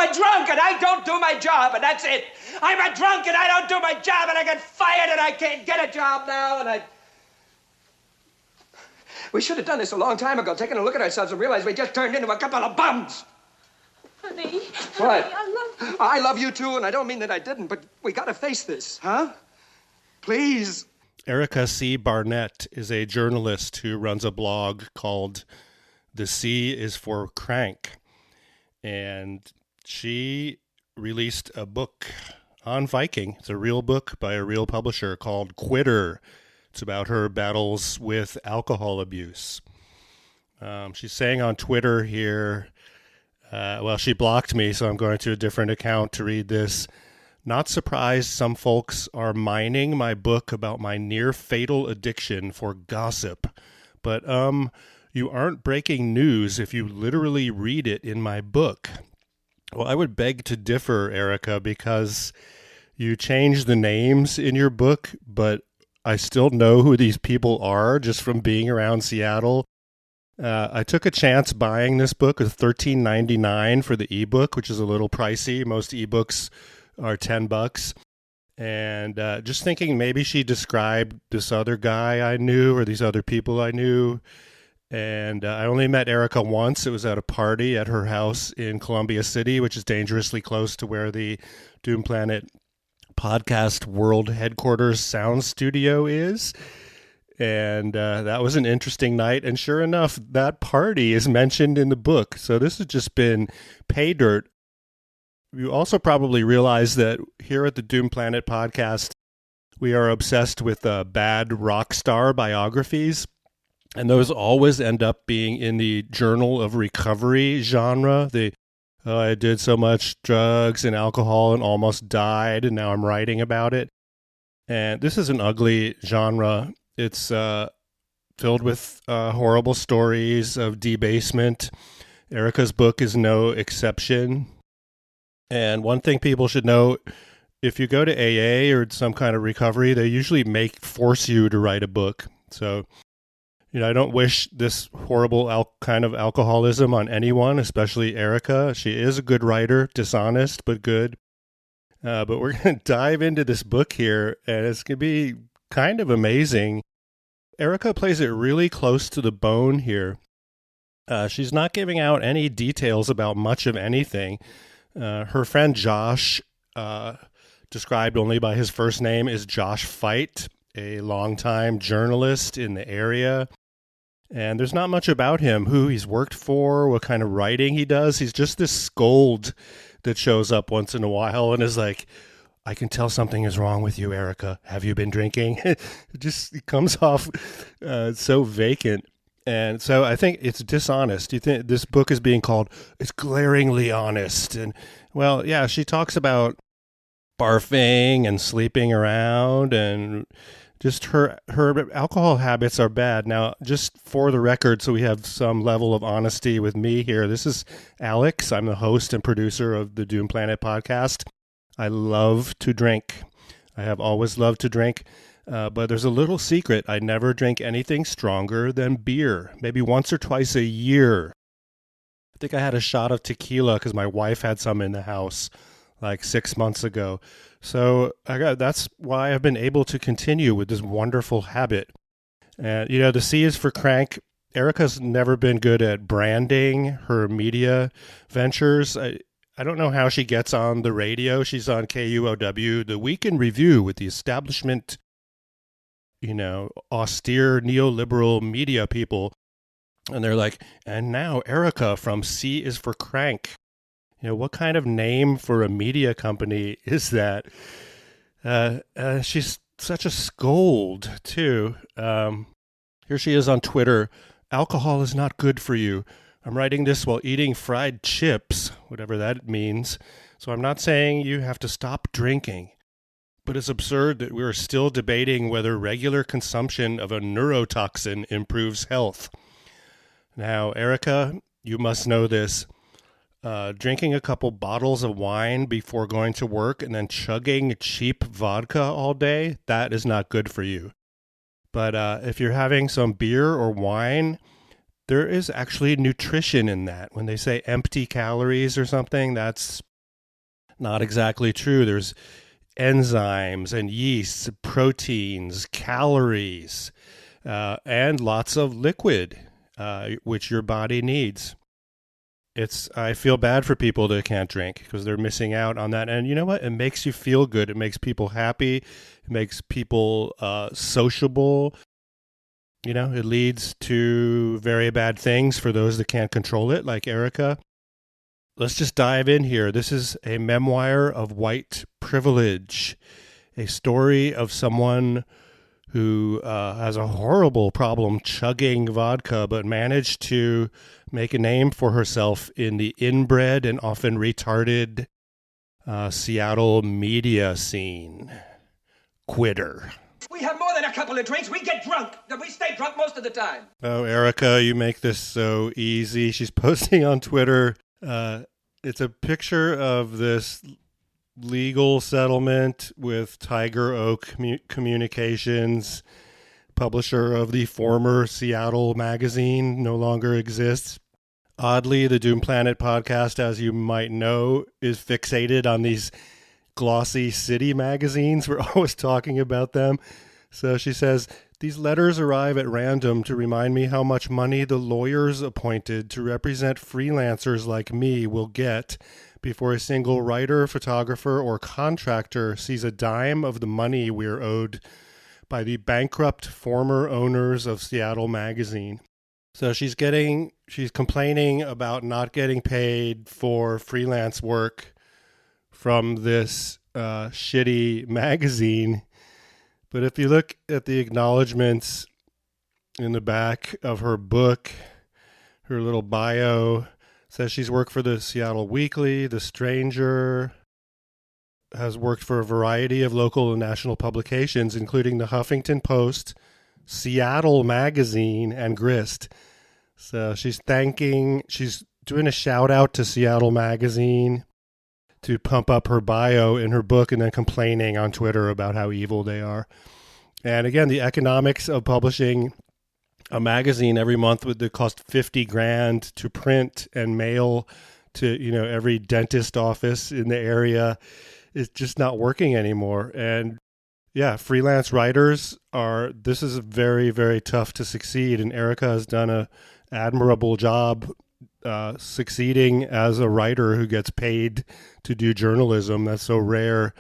a drunk and I don't do my job, and that's it. I'm a drunk and I don't do my job, and I get fired, and I can't get a job now, and I... We should have done this a long time ago, taken a look at ourselves and realized we just turned into a couple of bums. Honey. What? Honey, I love you. I love you too, and I don't mean that I didn't, but we gotta face this, huh? Please. Erica C. Barnett is a journalist who runs a blog called The C is for Crank. And she released a book on Viking. It's a real book by a real publisher called Quitter. It's about her battles with alcohol abuse. She's saying on Twitter here, she blocked me, so I'm going to a different account to read this. Not surprised some folks are mining my book about my near-fatal addiction for gossip. But, you aren't breaking news if you literally read it in my book. Well, I would beg to differ, Erica, because you changed the names in your book, but I still know who these people are just from being around Seattle. I took a chance buying this book at $13.99 for the ebook, which is a little pricey. Most ebooks are $10. And just thinking maybe she described this other guy I knew or these other people I knew. And I only met Erica once. It was at a party at her house in Columbia City, which is dangerously close to where the Doom Planet podcast world headquarters sound studio is. And that was an interesting night. And sure enough, that party is mentioned in the book. So this has just been pay dirt. You also probably realize that here at the Doom Planet podcast, we are obsessed with bad rock star biographies. And those always end up being in the journal of recovery genre. I did so much drugs and alcohol and almost died, and now I'm writing about it. And this is an ugly genre. It's filled with horrible stories of debasement. Erica's book is no exception. And one thing people should know, if you go to AA or some kind of recovery, they usually force you to write a book. So, I don't wish this horrible kind of alcoholism on anyone, especially Erica. She is a good writer, dishonest, but good. But we're going to dive into this book here, and it's going to be kind of amazing. Erica plays it really close to the bone here. She's not giving out any details about much of anything. Her friend Josh, described only by his first name, is Josh Feit, a longtime journalist in the area. And there's not much about him, who he's worked for, what kind of writing he does. He's just this scold that shows up once in a while and is like, I can tell something is wrong with you, Erica. Have you been drinking? It comes off so vacant. And so I think it's dishonest. You think this book is being called, it's glaringly honest. And, well, yeah, she talks about barfing and sleeping around, and just her alcohol habits are bad. Now, just for the record, so we have some level of honesty with me here, this is Alex. I'm the host and producer of the Doom Planet podcast. I love to drink. I have always loved to drink. But there's a little secret. I never drink anything stronger than beer, maybe once or twice a year. I think I had a shot of tequila because my wife had some in the house like 6 months ago. So that's why I've been able to continue with this wonderful habit. And, the C is for crank. Erica's never been good at branding her media ventures. I don't know how she gets on the radio. She's on KUOW, the Week in Review with the establishment, austere neoliberal media people. And they're like, and now Erica from C is for Crank. What kind of name for a media company is that? She's such a scold, too. Here she is on Twitter. Alcohol is not good for you. I'm writing this while eating fried chips, whatever that means. So I'm not saying you have to stop drinking. But it's absurd that we're still debating whether regular consumption of a neurotoxin improves health. Now, Erica, you must know this. Drinking a couple bottles of wine before going to work and then chugging cheap vodka all day, that is not good for you. But if you're having some beer or wine, there is actually nutrition in that. When they say empty calories or something, that's Not exactly true. There's enzymes and yeasts, proteins, calories, and lots of liquid, which your body needs. I feel bad for people that can't drink because they're missing out on that. And you know what? It makes you feel good. It makes people happy. It makes people sociable. You know, it leads to very bad things for those that can't control it, like Erica. Let's just dive in here. This is a memoir of white privilege, a story of someone who has a horrible problem chugging vodka, but managed to make a name for herself in the inbred and often retarded Seattle media scene. Quitter. We have more than a couple of drinks. We get drunk. We stay drunk most of the time. Oh, Erica, you make this so easy. She's posting on Twitter. It's a picture of this legal settlement with Tiger Oak Communications, publisher of the former Seattle magazine, no longer exists. Oddly, the Doom Planet podcast, as you might know, is fixated on these glossy city magazines. We're always talking about them. So she says, these letters arrive at random to remind me how much money the lawyers appointed to represent freelancers like me will get before a single writer, photographer, or contractor sees a dime of the money we're owed by the bankrupt former owners of Seattle Magazine. So she's complaining about not getting paid for freelance work from this shitty magazine. But if you look at the acknowledgments in the back of her book, her little bio says she's worked for the Seattle Weekly, The Stranger, has worked for a variety of local and national publications, including the Huffington Post, Seattle Magazine, and Grist. So she's doing a shout out to Seattle Magazine to pump up her bio in her book, and then complaining on Twitter about how evil they are. And again, the economics of publishing a magazine every month would cost $50,000 to print and mail to, every dentist office in the area is just not working anymore. And yeah, freelance writers this is very, very tough to succeed. And Erica has done an admirable job succeeding as a writer who gets paid to do journalism. That's so rare.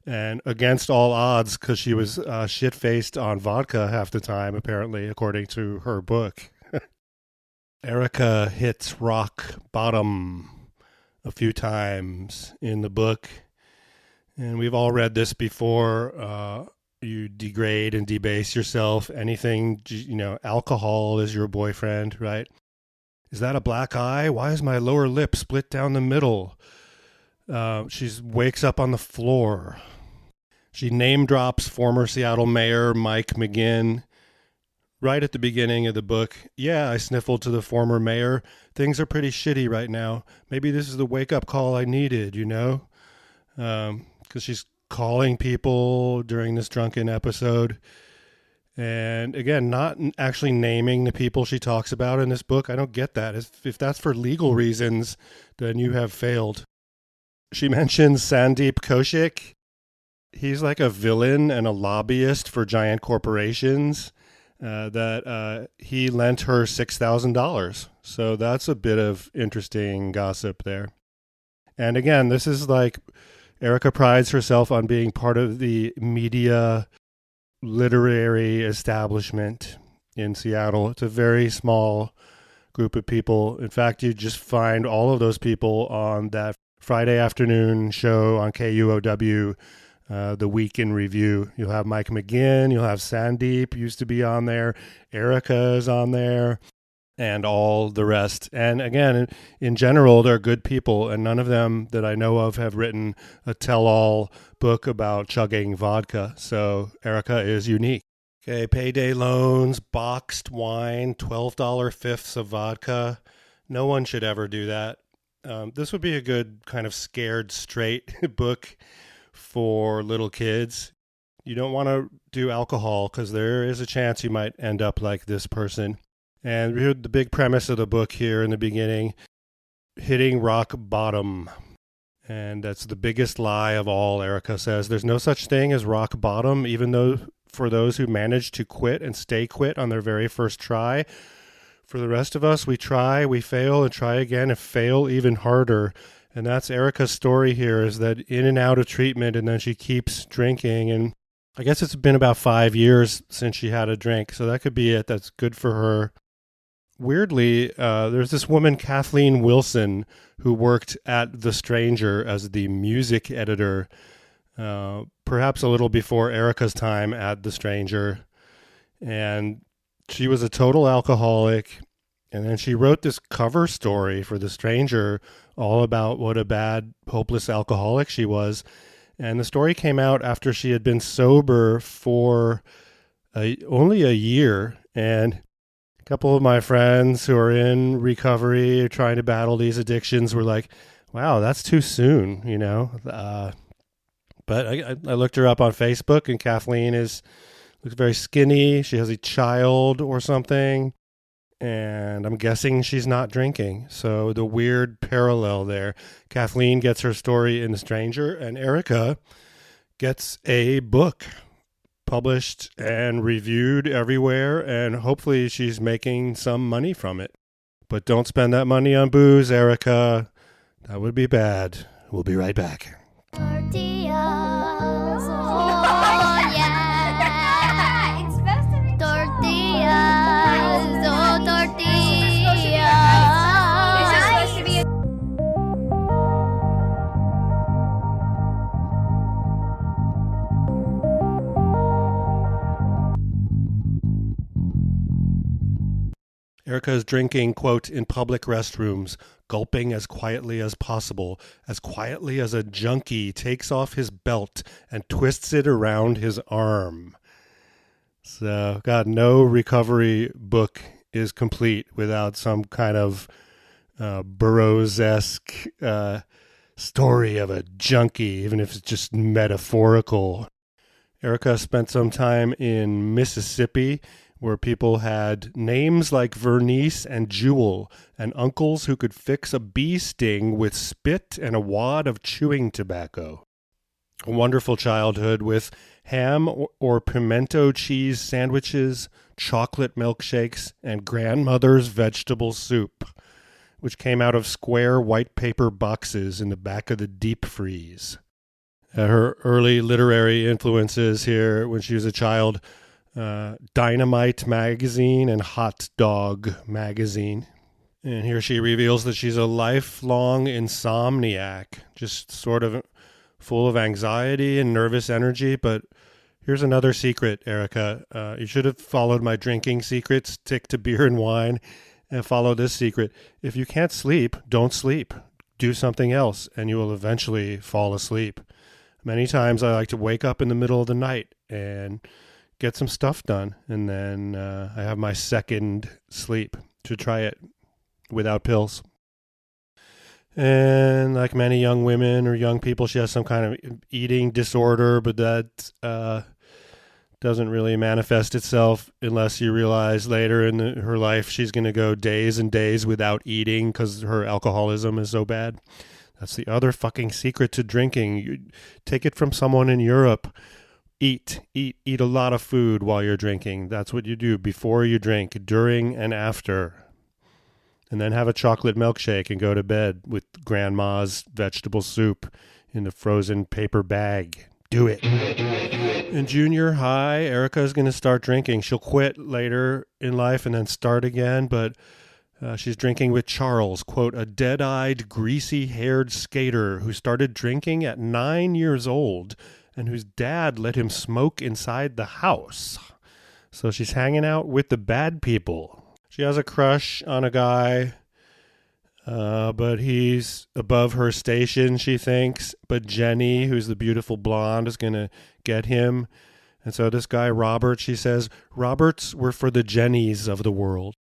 And against all odds, because she was shit-faced on vodka half the time, apparently, according to her book. Erica hits rock bottom a few times in the book. And we've all read this before. You degrade and debase yourself. Anything, alcohol is your boyfriend, right? Is that a black eye? Why is my lower lip split down the middle? She wakes up on the floor. She name drops former Seattle Mayor Mike McGinn right at the beginning of the book. Yeah, I sniffled to the former mayor. Things are pretty shitty right now. Maybe this is the wake-up call I needed, because she's calling people during this drunken episode. And again, not actually naming the people she talks about in this book. I don't get that. If that's for legal reasons, then you have failed. She mentions Sandeep Kaushik. He's like a villain and a lobbyist for giant corporations that he lent her $6,000. So that's a bit of interesting gossip there. And again, this is like Erica prides herself on being part of the media literary establishment in Seattle. It's a very small group of people. In fact, you just find all of those people on that Friday afternoon show on KUOW, The Week in Review. You'll have Mike McGinn, you'll have Sandeep, used to be on there, Erica is on there, and all the rest. And again, in general, they're good people, and none of them that I know of have written a tell-all book about chugging vodka. So Erica is unique. Okay, payday loans, boxed wine, $12 fifths of vodka. No one should ever do that. This would be a good kind of scared straight book for little kids. You don't want to do alcohol because there is a chance you might end up like this person. And we heard the big premise of the book here in the beginning, hitting rock bottom. And that's the biggest lie of all, Erica says. There's no such thing as rock bottom, even though for those who manage to quit and stay quit on their very first try. For the rest of us, we try, we fail, and try again, and fail even harder. And that's Erica's story here, is that in and out of treatment, and then she keeps drinking. And I guess it's been about 5 years since she had a drink, so that could be it. That's good for her. Weirdly, there's this woman, Kathleen Wilson, who worked at The Stranger as the music editor, perhaps a little before Erica's time at The Stranger. And she was a total alcoholic. And then she wrote this cover story for The Stranger all about what a bad, hopeless alcoholic she was. And the story came out after she had been sober for only a year. And a couple of my friends who are in recovery or trying to battle these addictions were like, wow, that's too soon, you know. But I looked her up on Facebook, and Kathleen looks very skinny. She has a child or something. And I'm guessing she's not drinking. So the weird parallel there. Kathleen gets her story in The Stranger, and Erica gets a book published and reviewed everywhere, and hopefully she's making some money from it. But don't spend that money on booze, Erica. That would be bad. We'll be right back. Tortillas, oh yeah. It's supposed to be tortillas, oh tortillas. This is supposed to be Erica is drinking, quote, in public restrooms, gulping as quietly as possible, as quietly as a junkie takes off his belt and twists it around his arm. So, God, no recovery book is complete without some kind of Burroughs-esque story of a junkie, even if it's just metaphorical. Erica spent some time in Mississippi, where people had names like Vernice and Jewel, and uncles who could fix a bee sting with spit and a wad of chewing tobacco. A wonderful childhood with ham or pimento cheese sandwiches, chocolate milkshakes, and grandmother's vegetable soup, which came out of square white paper boxes in the back of the deep freeze. Her early literary influences here when she was a child: Dynamite magazine and Hot Dog magazine. And here she reveals that she's a lifelong insomniac, just sort of full of anxiety and nervous energy. But here's another secret, Erica. You should have followed my drinking secret, stick to beer and wine, and follow this secret. If you can't sleep, don't sleep. Do something else, and you will eventually fall asleep. Many times I like to wake up in the middle of the night and get some stuff done, and then I have my second sleep to try it without pills. And like many young women or young people, she has some kind of eating disorder, but that doesn't really manifest itself unless you realize later in her life she's going to go days and days without eating because her alcoholism is so bad. That's the other fucking secret to drinking. You take it from someone in Europe. Eat a lot of food while you're drinking. That's what you do before you drink, during and after. And then have a chocolate milkshake and go to bed with grandma's vegetable soup in the frozen paper bag. Do it. In junior high, Erica is going to start drinking. She'll quit later in life and then start again, but she's drinking with Charles, quote, a dead-eyed, greasy-haired skater who started drinking at 9 years old and whose dad let him smoke inside the house. So she's hanging out with the bad people. She has a crush on a guy, but he's above her station, she thinks. But Jenny, who's the beautiful blonde, is going to get him. And so this guy, Robert, she says, Roberts were for the Jennies of the world.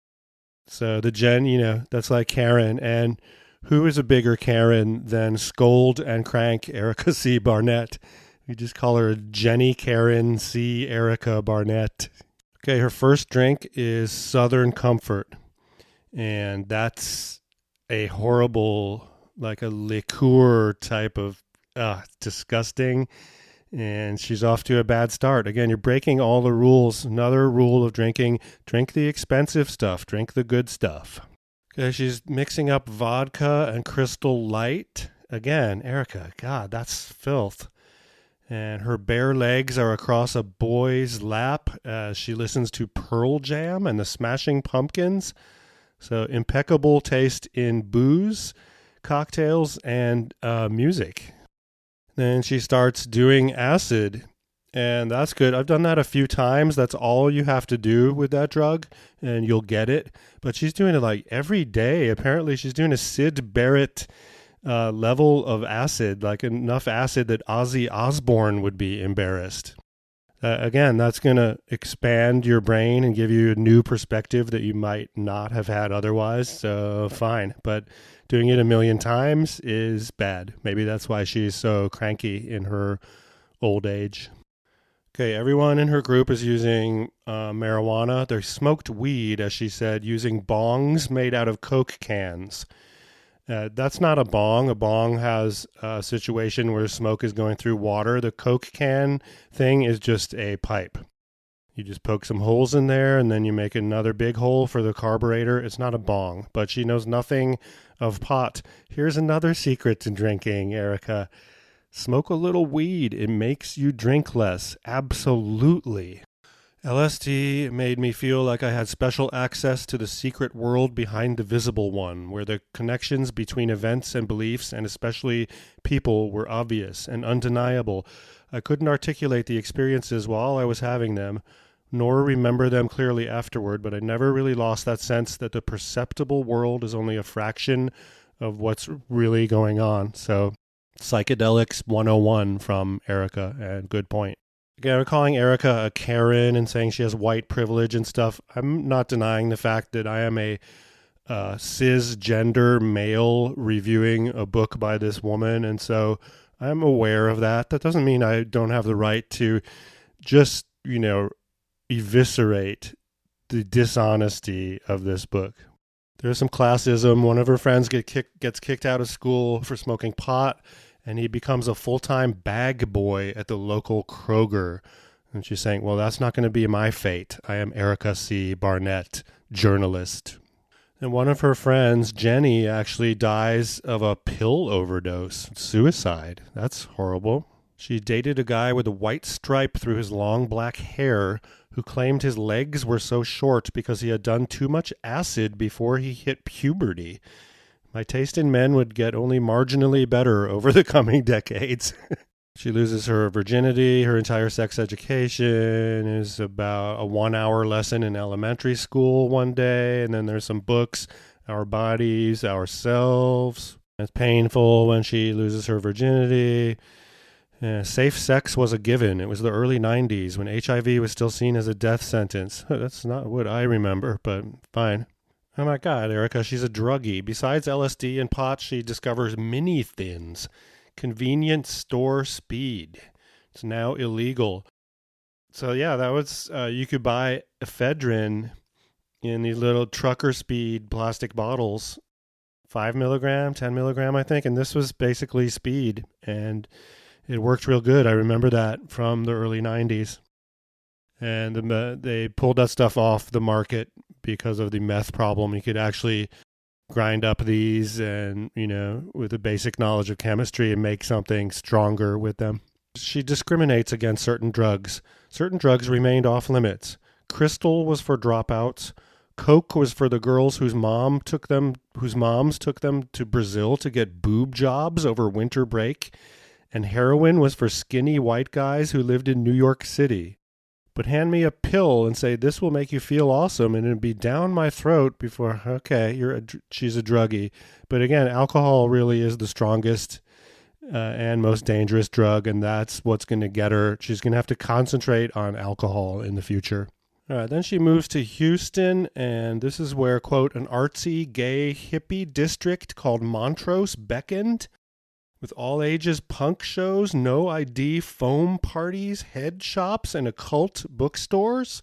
So the Jen, that's like Karen. And who is a bigger Karen than Scold and Crank Erica C. Barnett? We just call her Jenny Karen C. Erica Barnett. Okay, her first drink is Southern Comfort. And that's a horrible like a liqueur type of disgusting. And she's off to a bad start. Again, you're breaking all the rules. Another rule of drinking: drink the expensive stuff, drink the good stuff. Okay, she's mixing up vodka and Crystal Light. Again, Erica, God, that's filth. And her bare legs are across a boy's lap as she listens to Pearl Jam and the Smashing Pumpkins. So impeccable taste in booze, cocktails, and music. Then she starts doing acid, and that's good. I've done that a few times. That's all you have to do with that drug, and you'll get it. But she's doing it like every day. Apparently, she's doing a Syd Barrett level of acid, like enough acid that Ozzy Osbourne would be embarrassed. Again, that's going to expand your brain and give you a new perspective that you might not have had otherwise. So fine. But doing it a million times is bad. Maybe that's why she's so cranky in her old age. Okay, everyone in her group is using marijuana. They smoked weed, as she said, using bongs made out of Coke cans. That's not a bong. A bong has a situation where smoke is going through water. The Coke can thing is just a pipe. You just poke some holes in there, and then you make another big hole for the carburetor. It's not a bong, but she knows nothing of pot. Here's another secret to drinking, Erica. Smoke a little weed. It makes you drink less. Absolutely. LSD made me feel like I had special access to the secret world behind the visible one, where the connections between events and beliefs, and especially people, were obvious and undeniable. I couldn't articulate the experiences while I was having them, nor remember them clearly afterward, but I never really lost that sense that the perceptible world is only a fraction of what's really going on. So, Psychedelics 101 from Erica, and good point. Again, we're calling Erica a Karen and saying she has white privilege and stuff. I'm not denying the fact that I am a cisgender male reviewing a book by this woman, and so I'm aware of that. That doesn't mean I don't have the right to just, eviscerate the dishonesty of this book. There's some classism. One of her friends gets kicked out of school for smoking pot, and he becomes a full-time bag boy at the local Kroger. And she's saying, well, that's not going to be my fate. I am Erica C. Barnett, journalist. And one of her friends, Jenny, actually dies of a pill overdose. Suicide. That's horrible. She dated a guy with a white stripe through his long black hair who claimed his legs were so short because he had done too much acid before he hit puberty. My taste in men would get only marginally better over the coming decades. She loses her virginity. Her entire sex education is about a 1-hour lesson in elementary school one day. And then there's some books, Our Bodies, Ourselves. It's painful when she loses her virginity. Safe sex was a given. It was the early 90s when HIV was still seen as a death sentence. That's not what I remember, but fine. Oh my God, Erica, she's a druggie. Besides LSD and pot, she discovers mini thins. Convenience store speed. It's now illegal. So yeah, that was, you could buy ephedrine in these little trucker speed plastic bottles. 5 milligram, 10 milligram, I think. And this was basically speed. And it worked real good. I remember that from the early 90s. And they pulled that stuff off the market because of the meth problem. You could actually grind up these and, with a basic knowledge of chemistry and make something stronger with them. She discriminates against certain drugs. Certain drugs remained off limits. Crystal was for dropouts. Coke was for the girls whose moms took them to Brazil to get boob jobs over winter break. And heroin was for skinny white guys who lived in New York City. But hand me a pill and say, this will make you feel awesome, and it'll be down my throat before, okay, she's a druggie. But again, alcohol really is the strongest and most dangerous drug, and that's what's going to get her. She's going to have to concentrate on alcohol in the future. All right, then she moves to Houston, and this is where, quote, an artsy, gay, hippie district called Montrose beckoned. With all ages punk shows, no ID foam parties, head shops, and occult bookstores.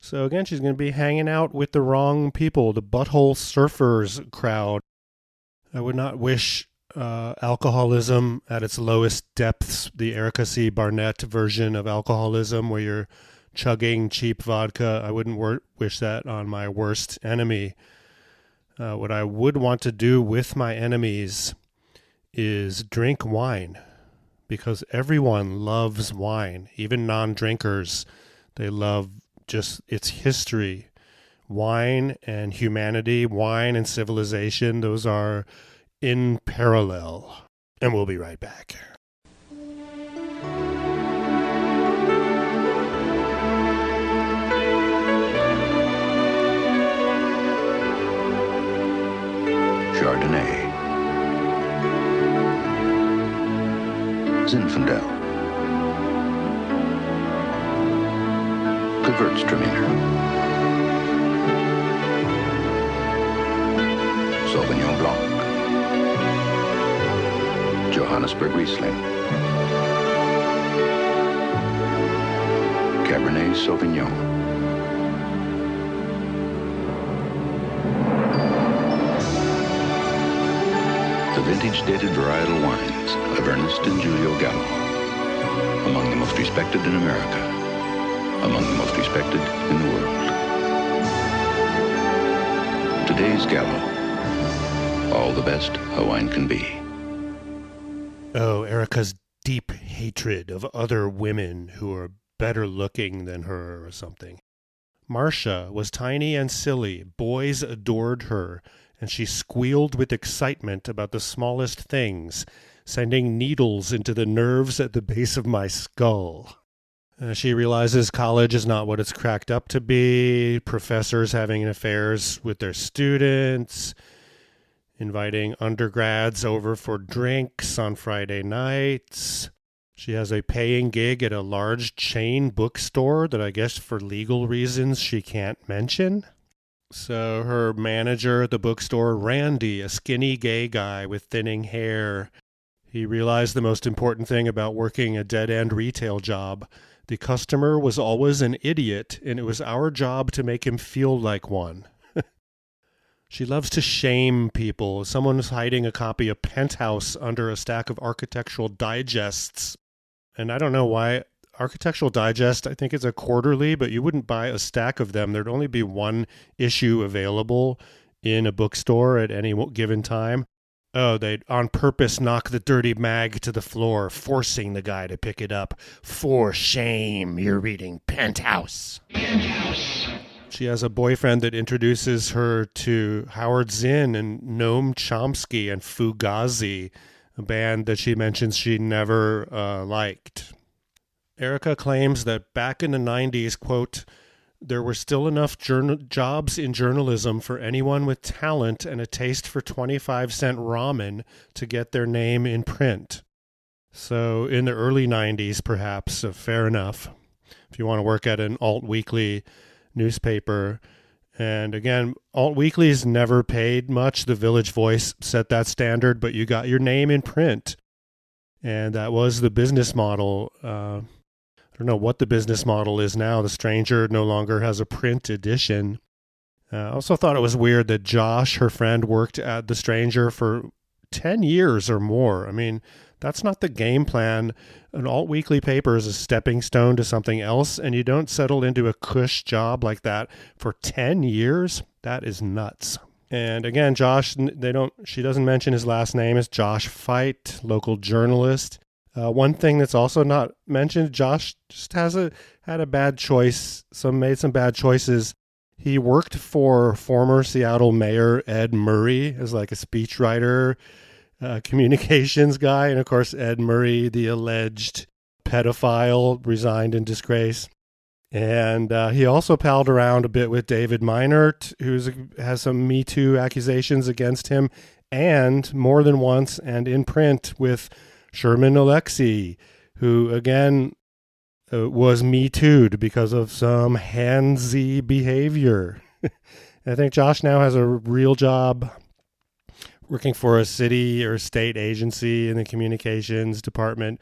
So again, she's going to be hanging out with the wrong people, the butthole surfers crowd. I would not wish alcoholism at its lowest depths, the Erica C. Barnett version of alcoholism, where you're chugging cheap vodka. I wouldn't wish that on my worst enemy. What I would want to do with my enemies is drink wine, because everyone loves wine, even non-drinkers. They love just its history. Wine and humanity, wine and civilization, those are in parallel. And we'll be right back. Chardonnay, Zinfandel, Gewürztraminer, Sauvignon Blanc, Johannesburg Riesling, Cabernet Sauvignon. The vintage-dated varietal wines of Ernest and Giulio Gallo, among the most respected in America, among the most respected in the world. Today's Gallo, all the best a wine can be. Oh, Erica's deep hatred of other women who are better looking than her or something. Marcia was tiny and silly. Boys adored her, and she squealed with excitement about the smallest things, sending needles into the nerves at the base of my skull. She realizes college is not what it's cracked up to be, professors having affairs with their students, inviting undergrads over for drinks on Friday nights. She has a paying gig at a large chain bookstore that I guess for legal reasons she can't mention. So her manager at the bookstore, Randy, a skinny gay guy with thinning hair, he realized the most important thing about working a dead-end retail job. The customer was always an idiot, and it was our job to make him feel like one. She loves to shame people. Someone was hiding a copy of Penthouse under a stack of Architectural Digests. And I don't know why. Architectural Digest, I think it's a quarterly, but you wouldn't buy a stack of them. There'd only be one issue available in a bookstore at any given time. Oh, they'd on purpose knock the dirty mag to the floor, forcing the guy to pick it up. For shame, you're reading Penthouse. Penthouse. She has a boyfriend that introduces her to Howard Zinn and Noam Chomsky and Fugazi, a band that she mentions she never liked. Erica claims that back in the 90s, quote, there were still enough jobs in journalism for anyone with talent and a taste for 25-cent ramen to get their name in print. So in the early 90s, perhaps, fair enough, if you want to work at an alt-weekly newspaper. And again, alt-weeklies never paid much. The Village Voice set that standard, but you got your name in print. And that was the business model. I don't know what the business model is now. The Stranger no longer has a print edition. I also thought it was weird that Josh, her friend, worked at The Stranger for 10 years or more. I mean, that's not the game plan. An alt-weekly paper is a stepping stone to something else, and you don't settle into a cush job like that for 10 years? That is nuts. And again, Josh, she doesn't mention his last name is Josh Feit, local journalist. One thing that's also not mentioned, Josh just had a bad choice. Made some bad choices. He worked for former Seattle Mayor Ed Murray as like a speechwriter, communications guy. And of course, Ed Murray, the alleged pedophile, resigned in disgrace. And he also palled around a bit with David Meinert, who has some Me Too accusations against him, and more than once and in print with Sherman Alexie, who again was Me Too'd because of some handsy behavior. I think Josh now has a real job working for a city or state agency in the communications department,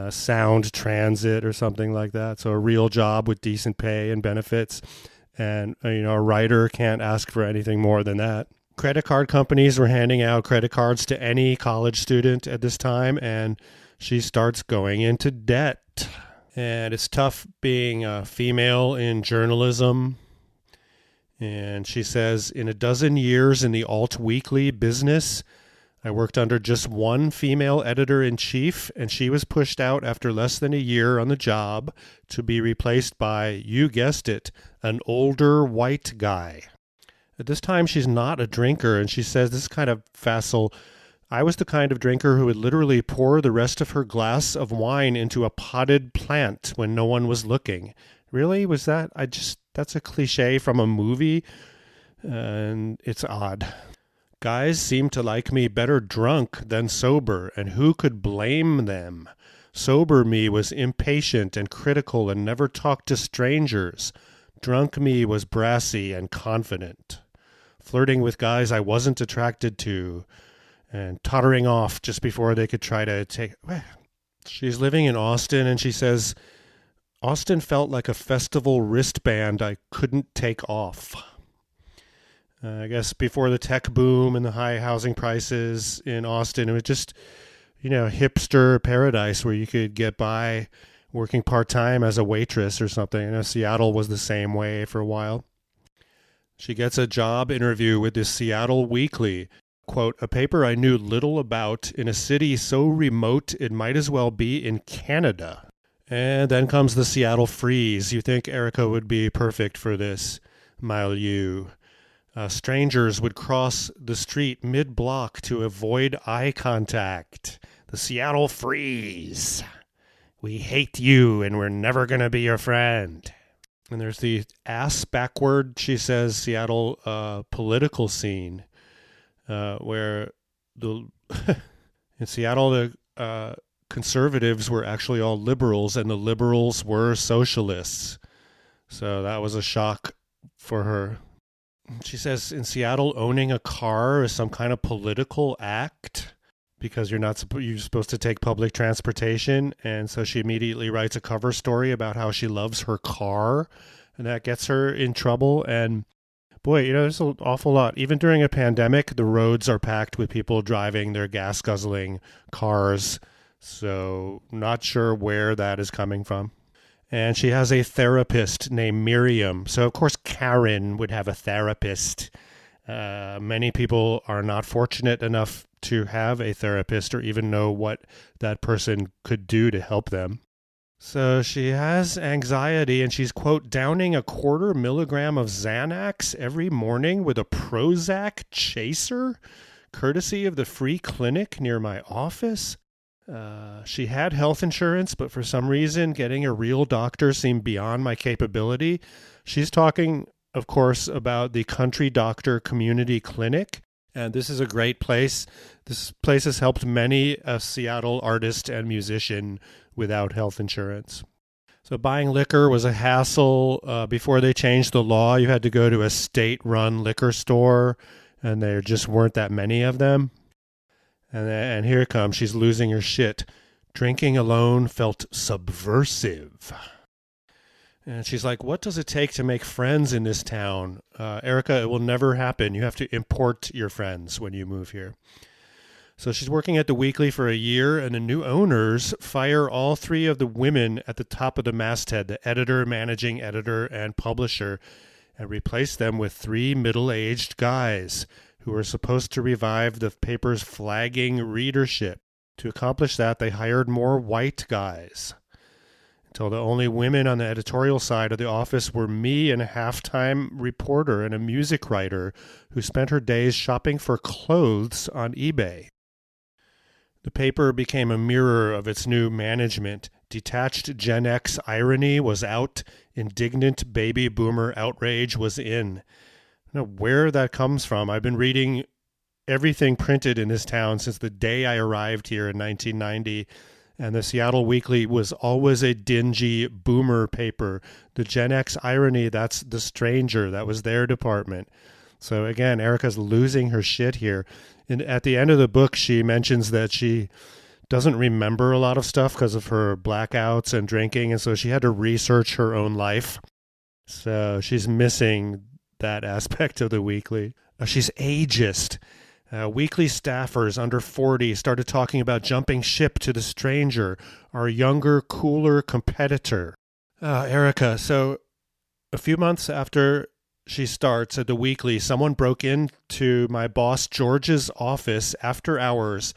Sound Transit or something like that. So a real job with decent pay and benefits. And, a writer can't ask for anything more than that. Credit card companies were handing out credit cards to any college student at this time, and she starts going into debt. And it's tough being a female in journalism. And she says, in a dozen years in the alt weekly business, I worked under just one female editor-in-chief, and she was pushed out after less than a year on the job to be replaced by, you guessed it, an older white guy. At this time, she's not a drinker, and she says, this is kind of facile. I was the kind of drinker who would literally pour the rest of her glass of wine into a potted plant when no one was looking. Really? Was that? That's a cliche from a movie, and it's odd. Guys seem to like me better drunk than sober, and who could blame them? Sober me was impatient and critical and never talked to strangers. Drunk me was brassy and confident, flirting with guys I wasn't attracted to, and tottering off just before they could try to take... She's living in Austin, and she says, Austin felt like a festival wristband I couldn't take off. I guess before the tech boom and the high housing prices in Austin, it was just, hipster paradise where you could get by working part-time as a waitress or something. Seattle was the same way for a while. She gets a job interview with the Seattle Weekly, quote, a paper I knew little about in a city so remote it might as well be in Canada. And then comes the Seattle freeze. You think Erica would be perfect for this milieu. Strangers would cross the street mid-block to avoid eye contact. The Seattle freeze. We hate you and we're never going to be your friend. And there's the ass backward, she says, Seattle political scene, where in Seattle the conservatives were actually all liberals and the liberals were socialists. So that was a shock for her. She says in Seattle, owning a car is some kind of political act because you're supposed to take public transportation. And so she immediately writes a cover story about how she loves her car, and that gets her in trouble. And boy, there's an awful lot. Even during a pandemic, the roads are packed with people driving their gas guzzling cars. So not sure where that is coming from. And she has a therapist named Miriam. So, of course, Karen would have a therapist. Many people are not fortunate enough to have a therapist or even know what that person could do to help them. So she has anxiety, and she's, quote, downing 1/4 milligram of Xanax every morning with a Prozac chaser, courtesy of the free clinic near my office. She had health insurance, but for some reason, getting a real doctor seemed beyond my capability. She's talking, of course, about the Country Doctor Community Clinic, and this is a great place. This place has helped many a Seattle artist and musician without health insurance. So buying liquor was a hassle. Before they changed the law, you had to go to a state-run liquor store, and there just weren't that many of them. And here it comes. She's losing her shit. Drinking alone felt subversive. And she's like, what does it take to make friends in this town? Erica, it will never happen. You have to import your friends when you move here. So she's working at the Weekly for a year, and the new owners fire all 3 of the women at the top of the masthead, the editor, managing editor, and publisher, and replace them with 3 middle-aged guys who were supposed to revive the paper's flagging readership. To accomplish that, they hired more white guys, until the only women on the editorial side of the office were me and a half-time reporter and a music writer who spent her days shopping for clothes on eBay. The paper became a mirror of its new management. Detached Gen X irony was out. Indignant baby boomer outrage was in. I don't know where that comes from. I've been reading everything printed in this town since the day I arrived here in 1990, and the Seattle Weekly was always a dingy boomer paper. The Gen X irony, that's The Stranger. That was their department. So again, Erica's losing her shit here. And at the end of the book, she mentions that she doesn't remember a lot of stuff because of her blackouts and drinking, and so she had to research her own life. So she's missing that aspect of the Weekly. She's ageist. Weekly staffers under 40 started talking about jumping ship to the stranger, our younger, cooler competitor. Erica, so a few months after she starts at the Weekly, someone broke into my boss George's office after hours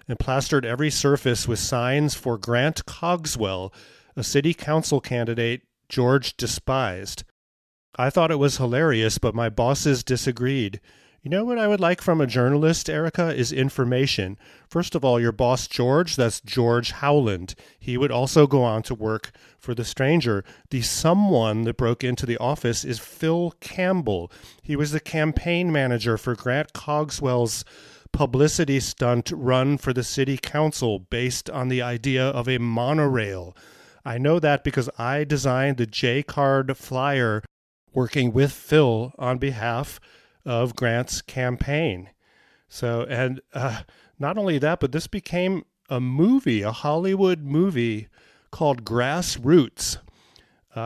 and plastered every surface with signs for Grant Cogswell, a city council candidate George despised. I thought it was hilarious, but my bosses disagreed. You know what I would like from a journalist, Erica, is information. First of all, your boss George, that's George Howland. He would also go on to work for The Stranger. The someone that broke into the office is Phil Campbell. He was the campaign manager for Grant Cogswell's publicity stunt run for the city council based on the idea of a monorail. I know that because I designed the J-Card flyer working with Phil on behalf of Grant's campaign. So, and not only that, but this became a movie, a Hollywood movie called Grassroots,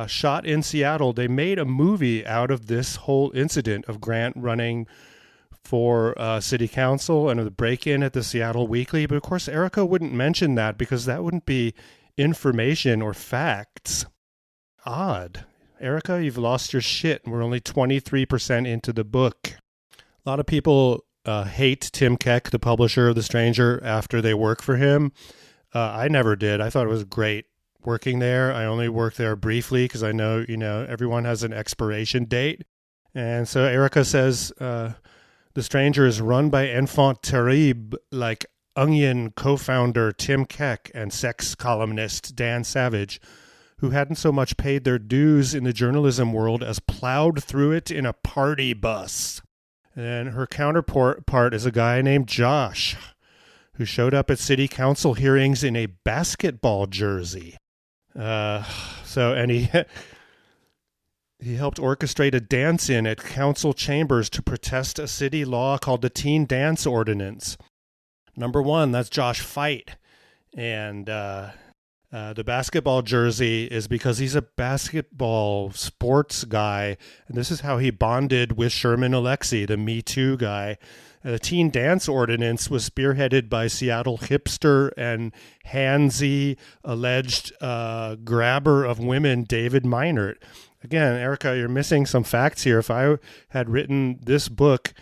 shot in Seattle. They made a movie out of this whole incident of Grant running for city council and the break-in at the Seattle Weekly. But of course, Erica wouldn't mention that because that wouldn't be information or facts. Odd. Erica, you've lost your shit. We're only 23% into the book. A lot of people hate Tim Keck, the publisher of The Stranger, after they work for him. I never did. I thought it was great working there. I only worked there briefly because I know, everyone has an expiration date. And so Erica says The Stranger is run by enfant terrible like Onion co-founder Tim Keck and sex columnist Dan Savage, who hadn't so much paid their dues in the journalism world as plowed through it in a party bus. And her counterpart is a guy named Josh, who showed up at city council hearings in a basketball jersey. And he helped orchestrate a dance-in at council chambers to protest a city law called the Teen Dance Ordinance. Number one, that's Josh Feit. And the basketball jersey is because he's a basketball sports guy. And this is how he bonded with Sherman Alexie, the Me Too guy. The Teen Dance Ordinance was spearheaded by Seattle hipster and handsy alleged grabber of women, David Meinert. Again, Erica, you're missing some facts here. If I had written this book,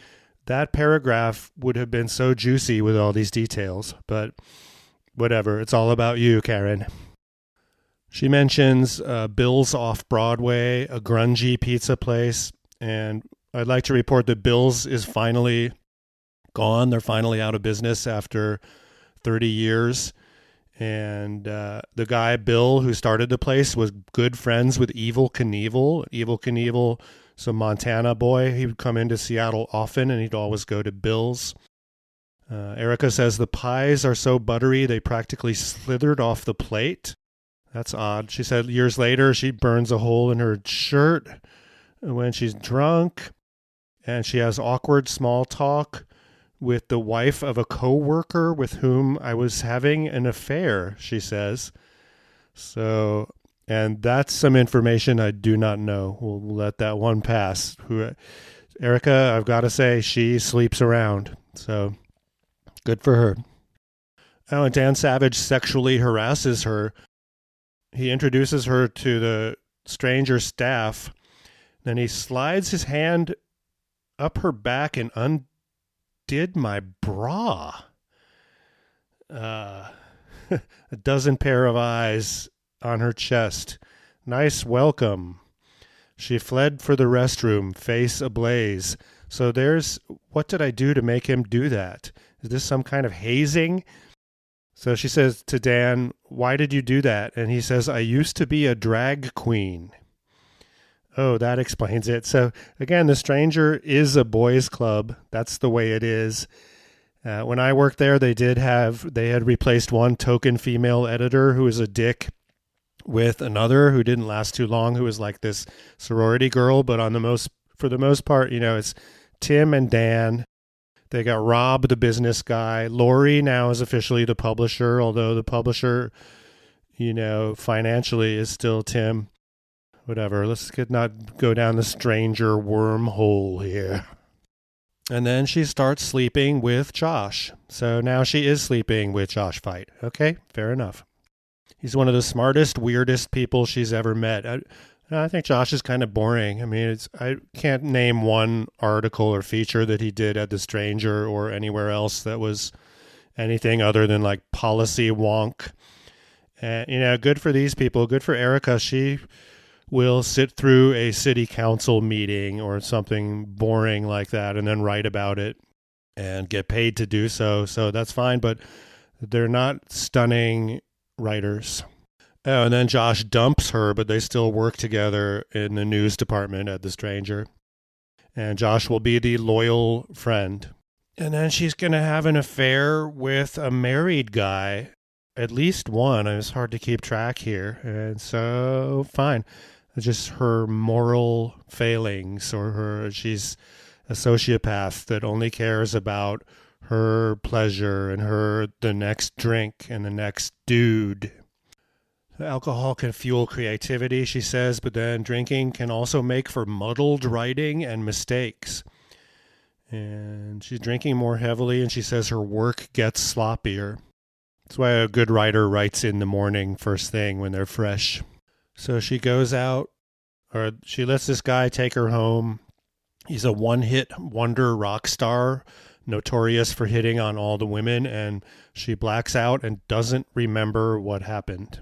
that paragraph would have been so juicy with all these details. But whatever, it's all about you, Karen. She mentions Bill's Off-Broadway, a grungy pizza place, and I'd like to report that Bill's is finally gone. They're finally out of business after 30 years. And the guy, Bill, who started the place, was good friends with Evel Knievel. Evel Knievel, some Montana boy. He would come into Seattle often, and he'd always go to Bill's. Erica says the pies are so buttery they practically slithered off the plate. That's odd. She said years later she burns a hole in her shirt when she's drunk, and she has awkward small talk with the wife of a co-worker with whom I was having an affair, she says. So, and that's some information I do not know. We'll let that one pass. Erica, I've got to say, she sleeps around. So good for her. Oh, and Dan Savage sexually harasses her. He introduces her to the Stranger staff. Then he slides his hand up her back and undid my bra. A dozen pair of eyes on her chest. Nice welcome. She fled for the restroom, face ablaze. So there's, what did I do to make him do that? Is this some kind of hazing? So she says to Dan, why did you do that? And he says, I used to be a drag queen. Oh, that explains it. So again, The Stranger is a boys' club. That's the way it is. When I worked there, they had replaced one token female editor who was a dick with another who didn't last too long, who was like this sorority girl. But for the most part, it's Tim and Dan. They got Rob, the business guy. Lori now is officially the publisher, although the publisher, financially is still Tim. Whatever. Let's not go down the Stranger wormhole here. And then she starts sleeping with Josh. So now she is sleeping with Josh Feit. Okay, fair enough. He's one of the smartest, weirdest people she's ever met. I think Josh is kind of boring. I mean, I can't name one article or feature that he did at The Stranger or anywhere else that was anything other than like policy wonk. And, good for these people. Good for Erica. She will sit through a city council meeting or something boring like that and then write about it and get paid to do so. So that's fine, but they're not stunning writers. Oh, and then Josh dumps her, but they still work together in the news department at The Stranger. And Josh will be the loyal friend. And then she's going to have an affair with a married guy. At least one. It's hard to keep track here. And so, fine. It's just her moral failings, or she's a sociopath that only cares about her pleasure and the next drink and the next dude. Alcohol can fuel creativity, she says, but then drinking can also make for muddled writing and mistakes. And she's drinking more heavily, and she says her work gets sloppier. That's why a good writer writes in the morning, first thing, when they're fresh. So she goes out, or she lets this guy take her home. He's a one-hit wonder rock star, notorious for hitting on all the women, and she blacks out and doesn't remember what happened.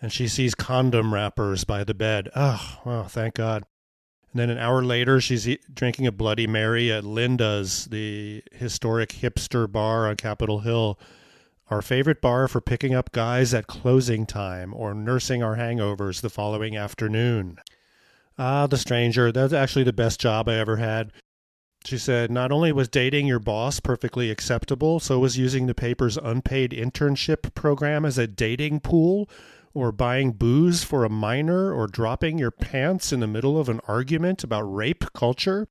And she sees condom wrappers by the bed. Oh, thank God. And then an hour later, she's drinking a Bloody Mary at Linda's, the historic hipster bar on Capitol Hill. Our favorite bar for picking up guys at closing time or nursing our hangovers the following afternoon. The Stranger. That's actually the best job I ever had. She said, not only was dating your boss perfectly acceptable, so was using the paper's unpaid internship program as a dating pool, or buying booze for a minor, or dropping your pants in the middle of an argument about rape culture.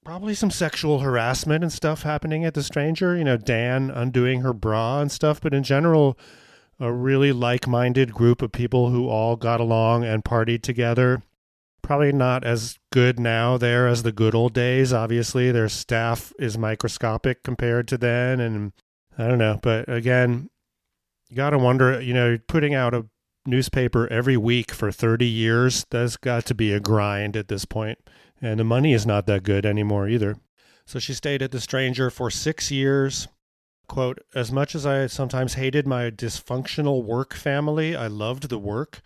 Probably some sexual harassment and stuff happening at The Stranger. Dan undoing her bra and stuff, but in general, a really like-minded group of people who all got along and partied together. Probably not as good now there as the good old days. Obviously, their staff is microscopic compared to then, and I don't know. But again, you got to wonder, putting out a newspaper every week for 30 years, that's got to be a grind at this point. And the money is not that good anymore either. So she stayed at The Stranger for 6 years. Quote, as much as I sometimes hated my dysfunctional work family, I loved the work.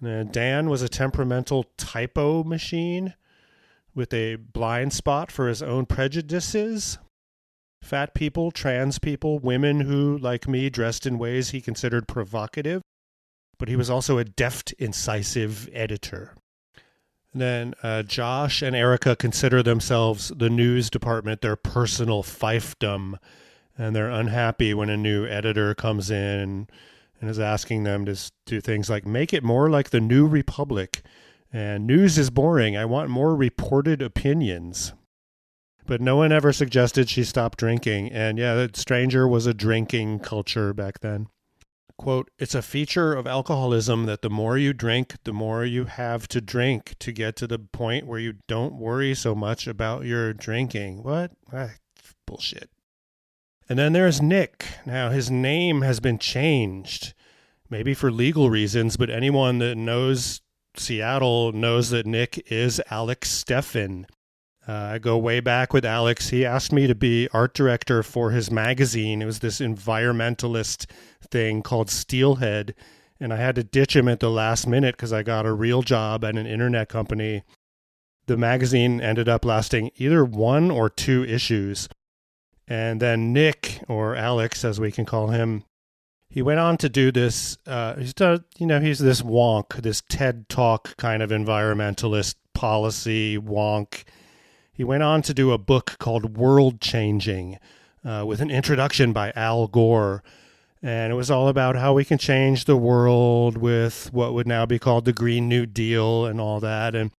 And Dan was a temperamental typo machine with a blind spot for his own prejudices. Fat people, trans people, women who, like me, dressed in ways he considered provocative. But he was also a deft, incisive editor. And then Josh and Erica consider themselves the news department, their personal fiefdom, and they're unhappy when a new editor comes in and is asking them to do things like make it more like the New Republic, and news is boring. I want more reported opinions. But no one ever suggested she stop drinking, and yeah, The Stranger was a drinking culture back then. Quote, it's a feature of alcoholism that the more you drink, the more you have to drink to get to the point where you don't worry so much about your drinking. What? Bullshit. And then there's Nick. Now, his name has been changed, maybe for legal reasons, but anyone that knows Seattle knows that Nick is Alex Steffen. I go way back with Alex. He asked me to be art director for his magazine. It was this environmentalist thing called Steelhead, and I had to ditch him at the last minute because I got a real job at an internet company. The magazine ended up lasting either 1 or 2 issues. And then Nick, or Alex as we can call him, he went on to do this, he's this wonk, this TED Talk kind of environmentalist policy wonk. He went on to do a book called World Changing with an introduction by Al Gore. And it was all about how we can change the world with what would now be called the Green New Deal and all that. And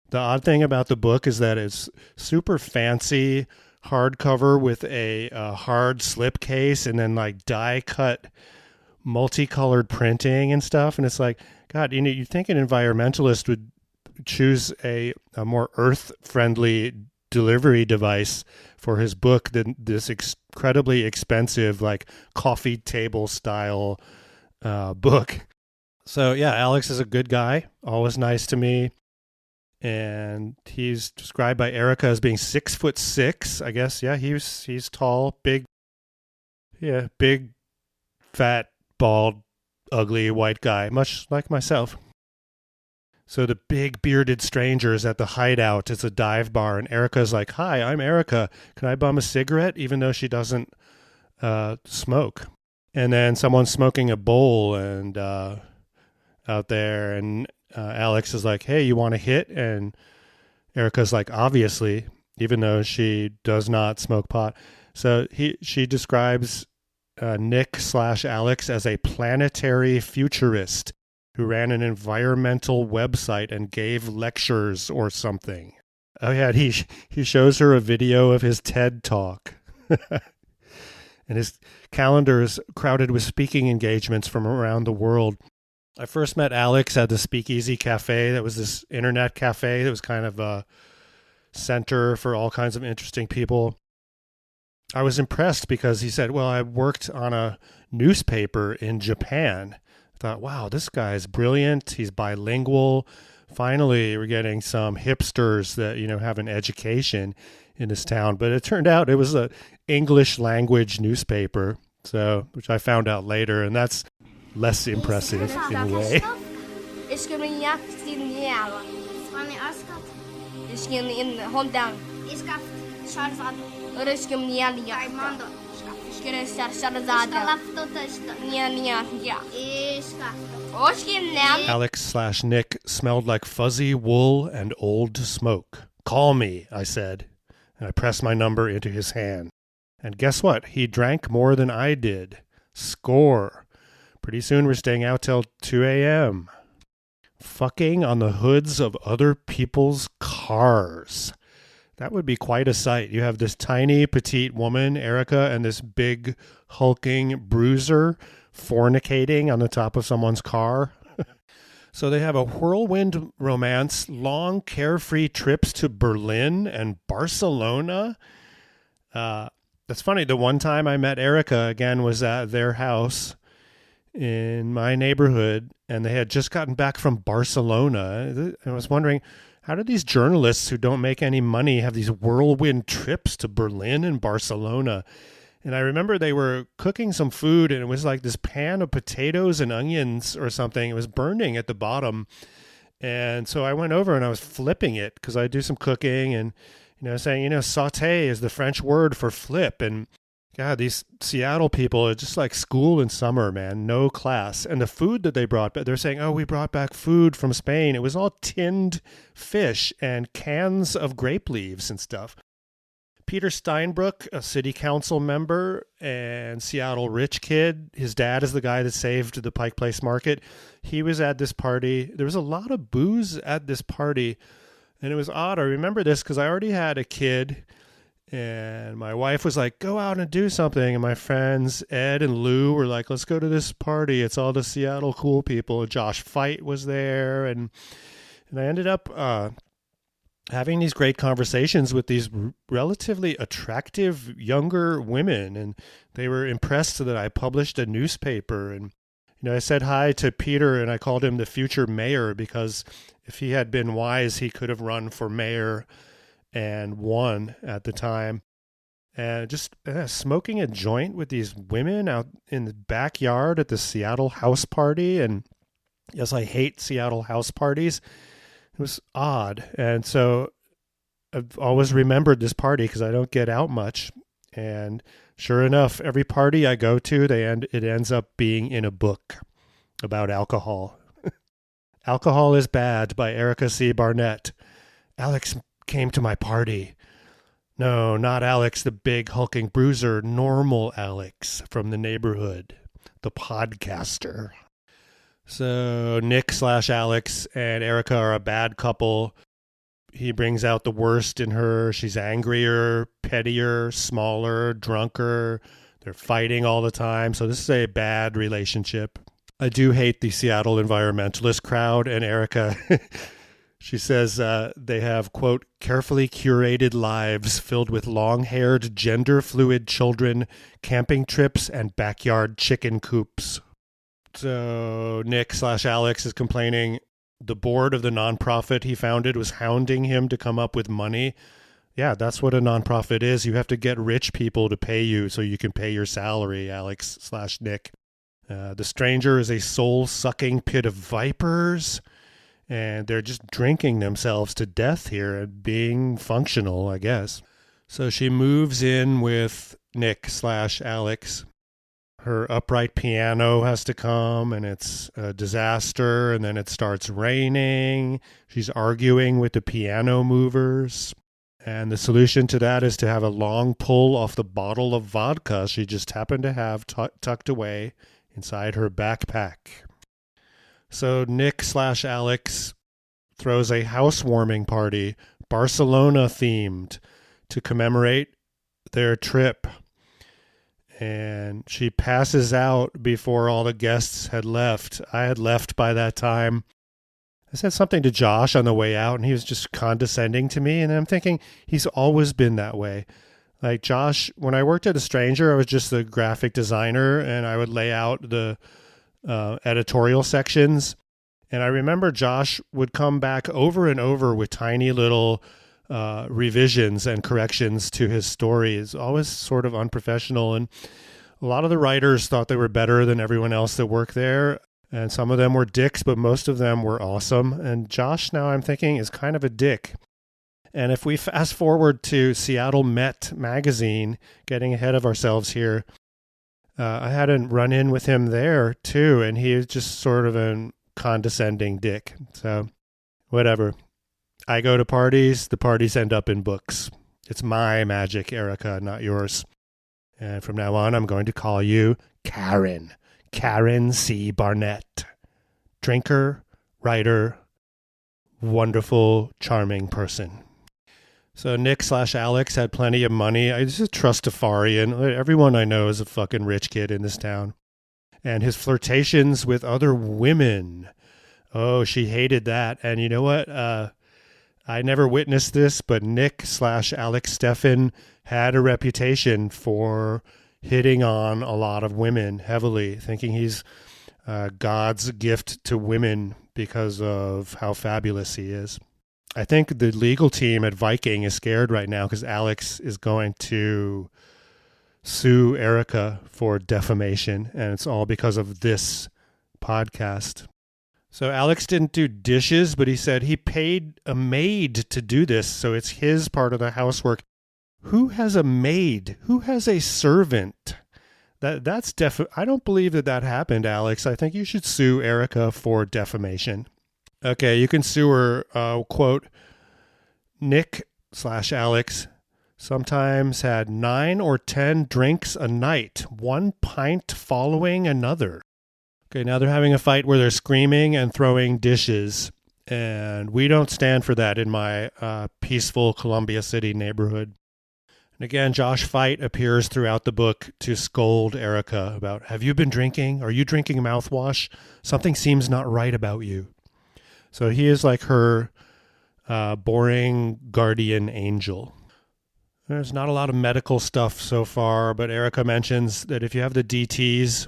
the odd thing about the book is that it's super fancy hardcover with a hard slipcase and then like die-cut multicolored printing and stuff. And it's like, God, you'd think an environmentalist would choose a more earth-friendly delivery device for his book, this incredibly expensive, like coffee table style book. So yeah, Alex is a good guy, always nice to me. And he's described by Erica as being 6'6". I guess, yeah, he's tall, big, fat, bald, ugly white guy, much like myself. So the big bearded strangers at the Hideout, it's a dive bar, and Erica's like, "Hi, I'm Erica. Can I bum a cigarette?" Even though she doesn't smoke. And then someone's smoking a bowl and out there, and Alex is like, "Hey, you want a hit?" And Erica's like, "Obviously," even though she does not smoke pot. So she describes Nick/Alex as a planetary futurist who ran an environmental website and gave lectures or something. Oh yeah, he shows her a video of his TED Talk. And his calendar is crowded with speaking engagements from around the world. I first met Alex at the Speakeasy Cafe. That was this internet cafe that was kind of a center for all kinds of interesting people. I was impressed because he said, "Well, I worked on a newspaper in Japan." I thought, wow, this guy's brilliant. He's bilingual. Finally, we're getting some hipsters that, have an education in this town. But it turned out it was an English language newspaper, which I found out later, and that's less impressive in a way. Alex/Nick smelled like fuzzy wool and old smoke. "Call me," I said, and I pressed my number into his hand. And guess what? He drank more than I did. Score. Pretty soon we're staying out till 2 a.m. Fucking on the hoods of other people's cars. That would be quite a sight. You have this tiny, petite woman, Erica, and this big, hulking bruiser fornicating on the top of someone's car. So they have a whirlwind romance, long, carefree trips to Berlin and Barcelona. That's funny. The one time I met Erica, again, was at their house in my neighborhood, and they had just gotten back from Barcelona. I was wondering, how do these journalists who don't make any money have these whirlwind trips to Berlin and Barcelona? And I remember they were cooking some food, and it was like this pan of potatoes and onions or something. It was burning at the bottom. And so I went over and I was flipping it because I do some cooking and, saying, saute is the French word for flip. And God, these Seattle people are just like school in summer, man. No class. And the food that they brought, they're saying, "Oh, we brought back food from Spain." It was all tinned fish and cans of grape leaves and stuff. Peter Steinbrueck, a city council member and Seattle rich kid, his dad is the guy that saved the Pike Place Market. He was at this party. There was a lot of booze at this party, and it was odd. I remember this because I already had a kid. And my wife was like, "Go out and do something." And my friends, Ed and Lou, were like, "Let's go to this party. It's all the Seattle cool people." Josh Feit was there. And I ended up having these great conversations with these relatively attractive younger women. And they were impressed that I published a newspaper. And, I said hi to Peter, and I called him the future mayor because if he had been wise, he could have run for mayor and won at the time. And just smoking a joint with these women out in the backyard at the Seattle house party. And yes, I hate Seattle house parties. It was odd. And so I've always remembered this party because I don't get out much. And sure enough, every party I go to, it ends up being in a book about alcohol. Alcohol is Bad by Erica C. Barnett. Alex came to my party. No, not Alex, the big hulking bruiser, normal Alex from the neighborhood, the podcaster. So Nick/Alex and Erica are a bad couple. He brings out the worst in her. She's angrier, pettier, smaller, drunker. They're fighting all the time. So this is a bad relationship. I do hate the Seattle environmentalist crowd, and Erica She says they have, quote, carefully curated lives filled with long-haired, gender-fluid children, camping trips, and backyard chicken coops. So Nick/Alex is complaining the board of the nonprofit he founded was hounding him to come up with money. Yeah, that's what a nonprofit is. You have to get rich people to pay you so you can pay your salary, Alex/Nick. The stranger is a soul-sucking pit of vipers. And they're just drinking themselves to death here and being functional, I guess. So she moves in with Nick/Alex. Her upright piano has to come, and it's a disaster. And then it starts raining. She's arguing with the piano movers. And the solution to that is to have a long pull off the bottle of vodka she just happened to have tucked away inside her backpack. So Nick/Alex throws a housewarming party, Barcelona themed, to commemorate their trip. And she passes out before all the guests had left. I had left by that time. I said something to Josh on the way out, and he was just condescending to me. And I'm thinking, he's always been that way. Like Josh, when I worked at A Stranger, I was just the graphic designer, and I would lay out the editorial sections. And I remember Josh would come back over and over with tiny little revisions and corrections to his stories, always sort of unprofessional. And a lot of the writers thought they were better than everyone else that worked there. And some of them were dicks, but most of them were awesome. And Josh, now I'm thinking, is kind of a dick. And if we fast forward to Seattle Met magazine, getting ahead of ourselves here, I had a run-in with him there, too, and he was just sort of a condescending dick. So, whatever. I go to parties, the parties end up in books. It's my magic, Erica, not yours. And from now on, I'm going to call you Karen. Karen C. Barnett. Drinker, writer, wonderful, charming person. So Nick/Alex had plenty of money. He's a trustafarian. Everyone I know is a fucking rich kid in this town. And his flirtations with other women. Oh, she hated that. And you know what? I never witnessed this, but Nick/Alex Steffen had a reputation for hitting on a lot of women heavily, thinking he's God's gift to women because of how fabulous he is. I think the legal team at Viking is scared right now because Alex is going to sue Erica for defamation, and it's all because of this podcast. So Alex didn't do dishes, but he said he paid a maid to do this, so it's his part of the housework. Who has a maid? Who has a servant? That's I don't believe that happened, Alex. I think you should sue Erica for defamation. Okay, you can sue her, quote, Nick/Alex sometimes had 9 or 10 drinks a night, 1 pint following another. Okay, now they're having a fight where they're screaming and throwing dishes, and we don't stand for that in my peaceful Columbia City neighborhood. And again, Josh Feit appears throughout the book to scold Erica about, have you been drinking? Are you drinking mouthwash? Something seems not right about you. So he is like her boring guardian angel. There's not a lot of medical stuff so far, but Erica mentions that if you have the DTs,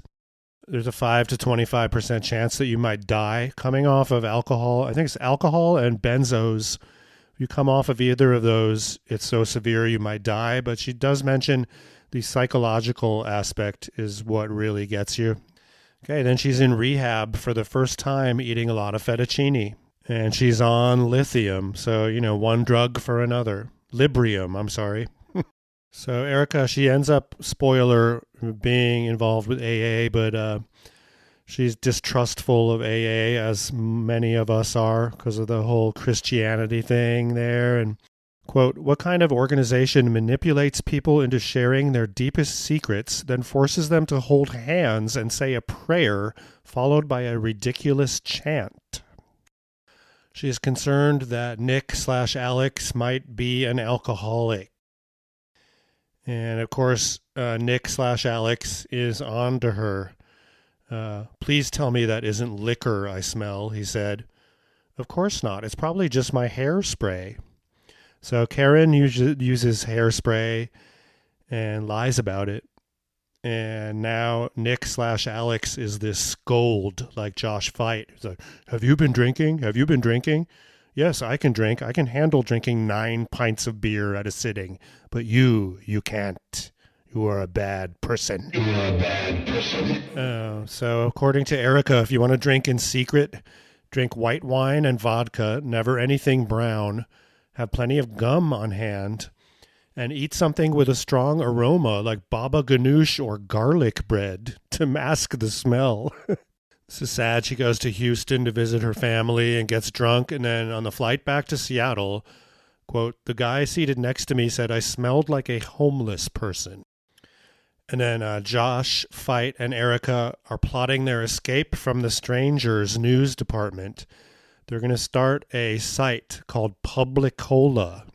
there's a 5 to 25% chance that you might die coming off of alcohol. I think it's alcohol and benzos. If you come off of either of those, it's so severe you might die. But she does mention the psychological aspect is what really gets you. Okay, then she's in rehab for the first time eating a lot of fettuccine. And she's on lithium. So, one drug for another. Librium, I'm sorry. So Erica, she ends up, spoiler, being involved with AA, but she's distrustful of AA, as many of us are, because of the whole Christianity thing there. And, quote, what kind of organization manipulates people into sharing their deepest secrets, then forces them to hold hands and say a prayer, followed by a ridiculous chant? She is concerned that Nick/Alex might be an alcoholic. And, of course, Nick/Alex is on to her. Please tell me that isn't liquor I smell, he said. Of course not. It's probably just my hairspray. So Karen uses hairspray and lies about it. And now Nick/Alex is this scold like Josh Feit. He's like, have you been drinking? Have you been drinking? Yes, I can drink. I can handle drinking 9 pints of beer at a sitting. But you can't. You are a bad person. You are a bad person. So according to Erica, if you want to drink in secret, drink white wine and vodka, never anything brown, have plenty of gum on hand, and eat something with a strong aroma like baba ganoush or garlic bread to mask the smell. This is sad. She goes to Houston to visit her family and gets drunk, and then on the flight back to Seattle, quote, the guy seated next to me said I smelled like a homeless person. And then Josh Feit and Erica are plotting their escape from the Strangers news department. They're going to start a site called Publicola.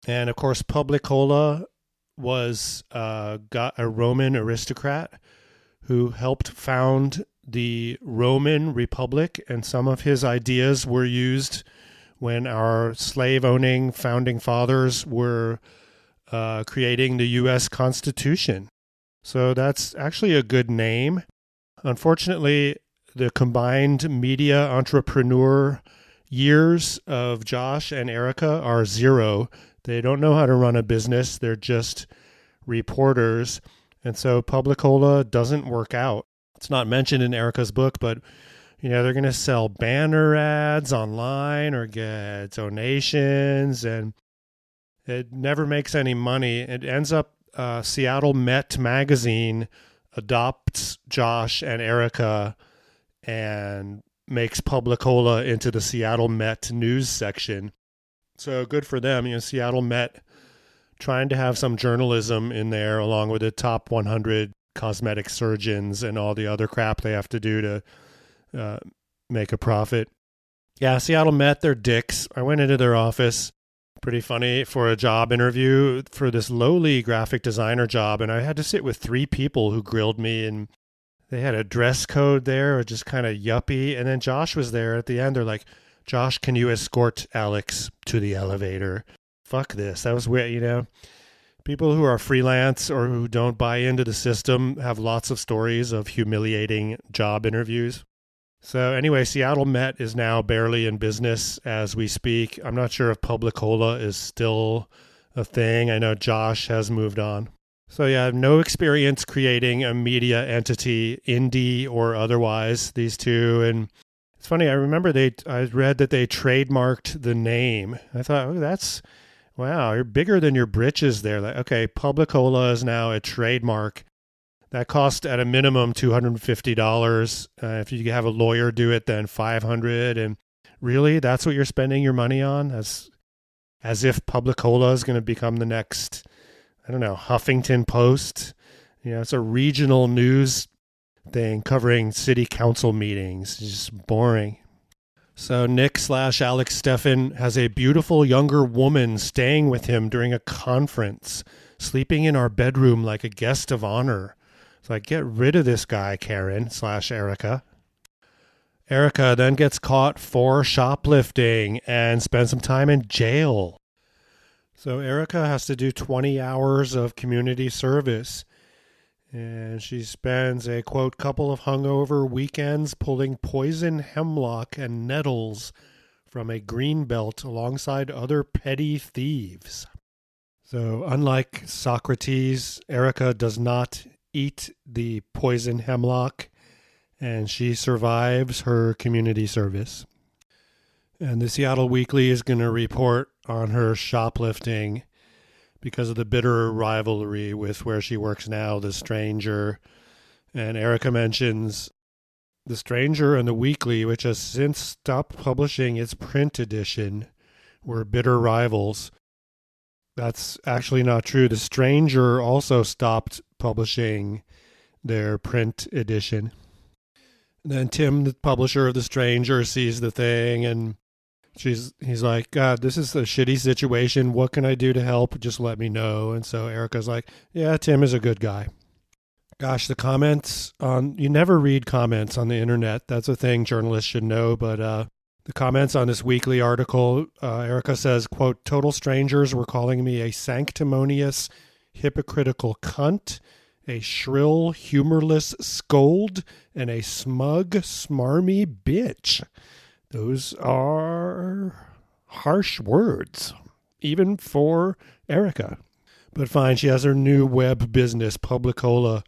And of course, Publicola was got a Roman aristocrat who helped found the Roman Republic, and some of his ideas were used when our slave-owning founding fathers were creating the U.S. Constitution. So that's actually a good name. Unfortunately, the combined media entrepreneur years of Josh and Erica are 0. They don't know how to run a business. They're just reporters. And so Publicola doesn't work out. It's not mentioned in Erica's book, but they're going to sell banner ads online or get donations, and it never makes any money. It ends up Seattle Met magazine adopts Josh and Erica and makes Publicola into the Seattle Met news section. So good for them. Seattle Met trying to have some journalism in there along with the top 100 cosmetic surgeons and all the other crap they have to do to make a profit. Yeah, Seattle Met, they're dicks. I went into their office. Pretty funny, for a job interview for this lowly graphic designer job, and I had to sit with 3 people who grilled me, and they had a dress code there, or just kind of yuppie. And then Josh was there at the end. They're like, Josh, can you escort Alex to the elevator? Fuck this. That was weird, People who are freelance or who don't buy into the system have lots of stories of humiliating job interviews. So anyway, Seattle Met is now barely in business as we speak. I'm not sure if Publicola is still a thing. I know Josh has moved on. So yeah, I have no experience creating a media entity, indie or otherwise, these two. And it's funny, I remember I read that they trademarked the name. I thought, wow, you're bigger than your britches there. Like, okay, Publicola is now a trademark. That cost at a minimum $250. If you have a lawyer do it, then $500. And really, that's what you're spending your money on? As if Publicola is going to become the next, I don't know, Huffington Post. It's a regional news thing covering city council meetings. It's just boring. So Nick/Alex Steffen has a beautiful younger woman staying with him during a conference, sleeping in our bedroom like a guest of honor. So get rid of this guy, Karen/Erica. Erica then gets caught for shoplifting and spends some time in jail. So Erica has to do 20 hours of community service. And she spends a, quote, couple of hungover weekends pulling poison hemlock and nettles from a green belt alongside other petty thieves. So unlike Socrates, Erica does not eat the poison hemlock, and she survives her community service. And the Seattle Weekly is going to report on her shoplifting because of the bitter rivalry with where she works now, The Stranger. And Erica mentions The Stranger and The Weekly, which has since stopped publishing its print edition, were bitter rivals. That's actually not true. The Stranger also stopped publishing their print edition. And then Tim, the publisher of The Stranger, sees the thing, and he's like, God, this is a shitty situation. What can I do to help? Just let me know. And so Erica's like, yeah, Tim is a good guy. Gosh, the comments you never read comments on the internet. That's a thing journalists should know, but The comments on this weekly article, Erica says, quote, total strangers were calling me a sanctimonious, hypocritical cunt, a shrill, humorless scold, and a smug, smarmy bitch. Those are harsh words, even for Erica. But fine, she has her new web business, Publicola.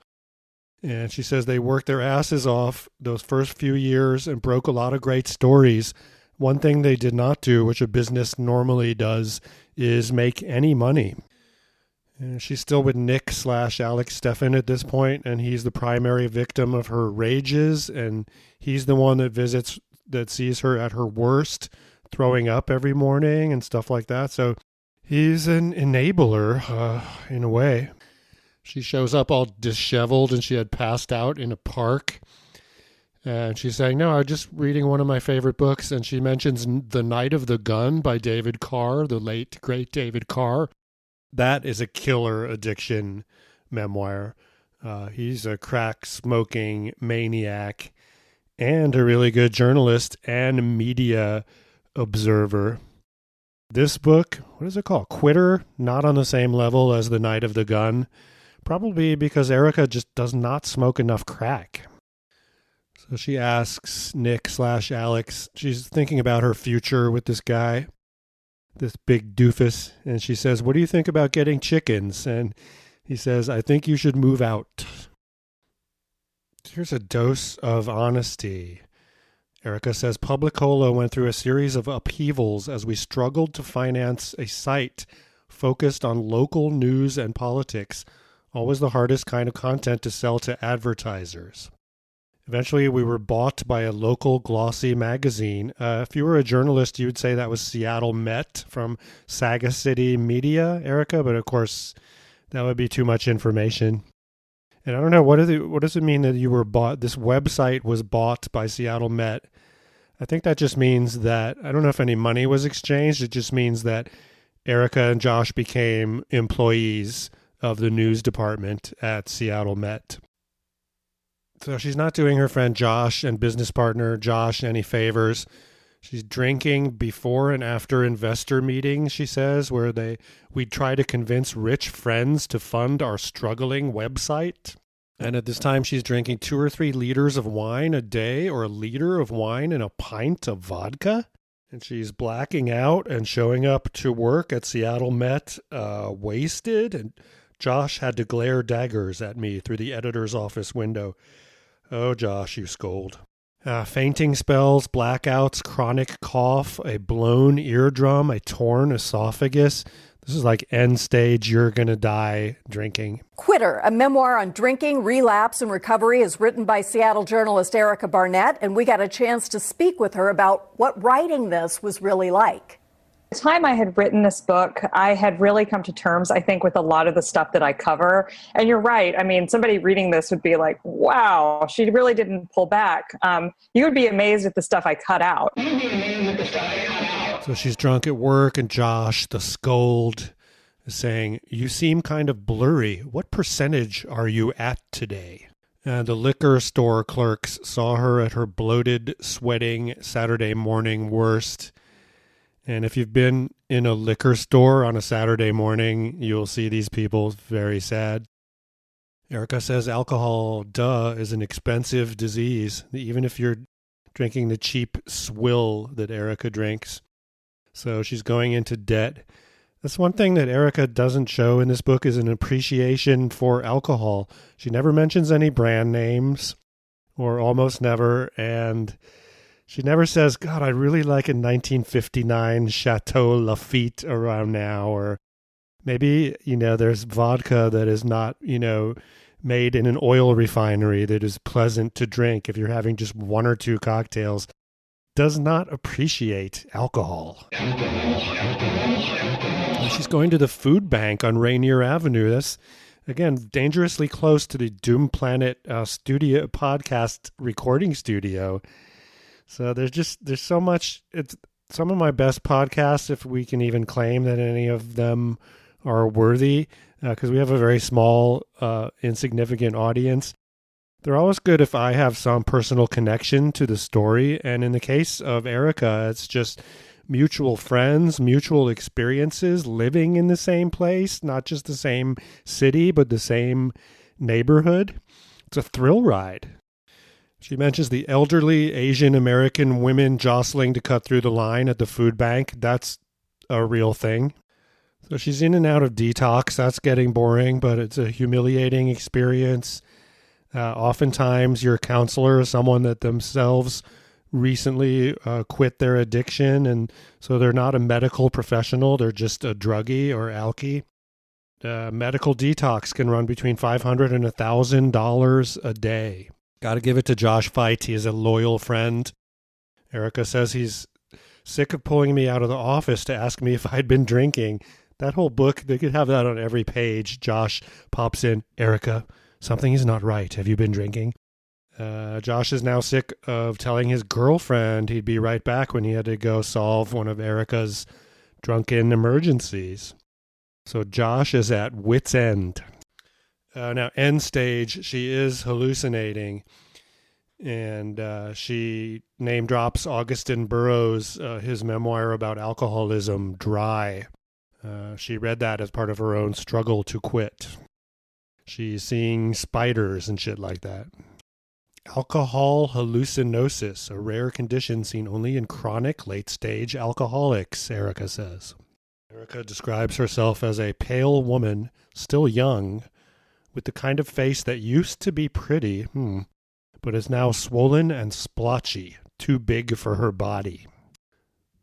And she says they worked their asses off those first few years and broke a lot of great stories. One thing they did not do, which a business normally does, is make any money. And she's still with Nick/Alex Steffen at this point, and he's the primary victim of her rages, and he's the one that sees her at her worst, throwing up every morning and stuff like that. So he's an enabler, in a way. She shows up all disheveled, and she had passed out in a park. And she's saying, no, I'm just reading one of my favorite books. And she mentions The Night of the Gun by David Carr, the late, great David Carr. That is a killer addiction memoir. He's a crack-smoking maniac and a really good journalist and media observer. This book, what is it called? Quitter, not on the same level as The Night of the Gun. Probably because Erica just does not smoke enough crack. So she asks Nick/Alex, she's thinking about her future with this guy, this big doofus, and she says, what do you think about getting chickens? And he says, I think you should move out. Here's a dose of honesty. Erica says, Publicola went through a series of upheavals as we struggled to finance a site focused on local news and politics, always the hardest kind of content to sell to advertisers. Eventually, we were bought by a local glossy magazine. If you were a journalist, you would say that was Seattle Met from Saga City Media, Erica, but of course, that would be too much information. And I don't know, what does it mean that you were bought? This website was bought by Seattle Met. I think that just means that, I don't know if any money was exchanged. It just means that Erica and Josh became employees of the news department at Seattle Met. So she's not doing her friend Josh and business partner Josh any favors. She's drinking before and after investor meetings, she says, where we try to convince rich friends to fund our struggling website. And at this time, she's drinking 2 or 3 liters of wine a day, or a liter of wine and a pint of vodka. And she's blacking out and showing up to work at Seattle Met wasted. And Josh had to glare daggers at me through the editor's office window. Oh, Josh, you scold. Fainting spells, blackouts, chronic cough, a blown eardrum, a torn esophagus. This is like end stage, you're going to die drinking. Quitter, a memoir on drinking, relapse, and recovery, is written by Seattle journalist Erica Barnett, and we got a chance to speak with her about what writing this was really like. The time I had written this book, I had really come to terms, I think, with a lot of the stuff that I cover. And you're right. I mean, somebody reading this would be like, wow, she really didn't pull back. You would be amazed at the stuff I cut out. So she's drunk at work, and Josh, the scold, is saying, you seem kind of blurry. What percentage are you at today? And the liquor store clerks saw her at her bloated, sweating Saturday morning worst. And if you've been in a liquor store on a Saturday morning, you'll see these people very sad. Erica says alcohol, is an expensive disease, even if you're drinking the cheap swill that Erica drinks. So she's going into debt. That's one thing that Erica doesn't show in this book is an appreciation for alcohol. She never mentions any brand names, or almost never, and she never says, God, I really like a 1959 Chateau Lafite around now. Or maybe, there's vodka that is not, made in an oil refinery that is pleasant to drink if you're having just 1 or 2 cocktails. Does not appreciate alcohol. She's going to the food bank on Rainier Avenue. That's, again, dangerously close to the Doom Planet studio podcast recording studio. So there's so much. It's some of my best podcasts, if we can even claim that any of them are worthy, because we have a very small, insignificant audience. They're always good if I have some personal connection to the story. And in the case of Erica, it's just mutual friends, mutual experiences, living in the same place, not just the same city, but the same neighborhood. It's a thrill ride. She mentions the elderly Asian American women jostling to cut through the line at the food bank. That's a real thing. So she's in and out of detox. That's getting boring, but it's a humiliating experience. Oftentimes your counselor is someone that themselves recently quit their addiction, and so they're not a medical professional. They're just a druggie or alkie. Medical detox can run between $500 and $1,000 a day. Got to give it to Josh Feit. He is a loyal friend. Erica says he's sick of pulling me out of the office to ask me if I'd been drinking. That whole book, they could have that on every page. Josh pops in, Erica, something is not right. Have you been drinking? Josh is now sick of telling his girlfriend he'd be right back when he had to go solve one of Erica's drunken emergencies. So Josh is at wit's end. Now, end stage, she is hallucinating, and she name drops Augustin Burroughs, his memoir about alcoholism, Dry. She read that as part of her own struggle to quit. She's seeing spiders and shit like that. Alcohol hallucinosis, a rare condition seen only in chronic late-stage alcoholics, Erica says. Erica describes herself as a pale woman, still young, with the kind of face that used to be pretty, but is now swollen and splotchy, too big for her body.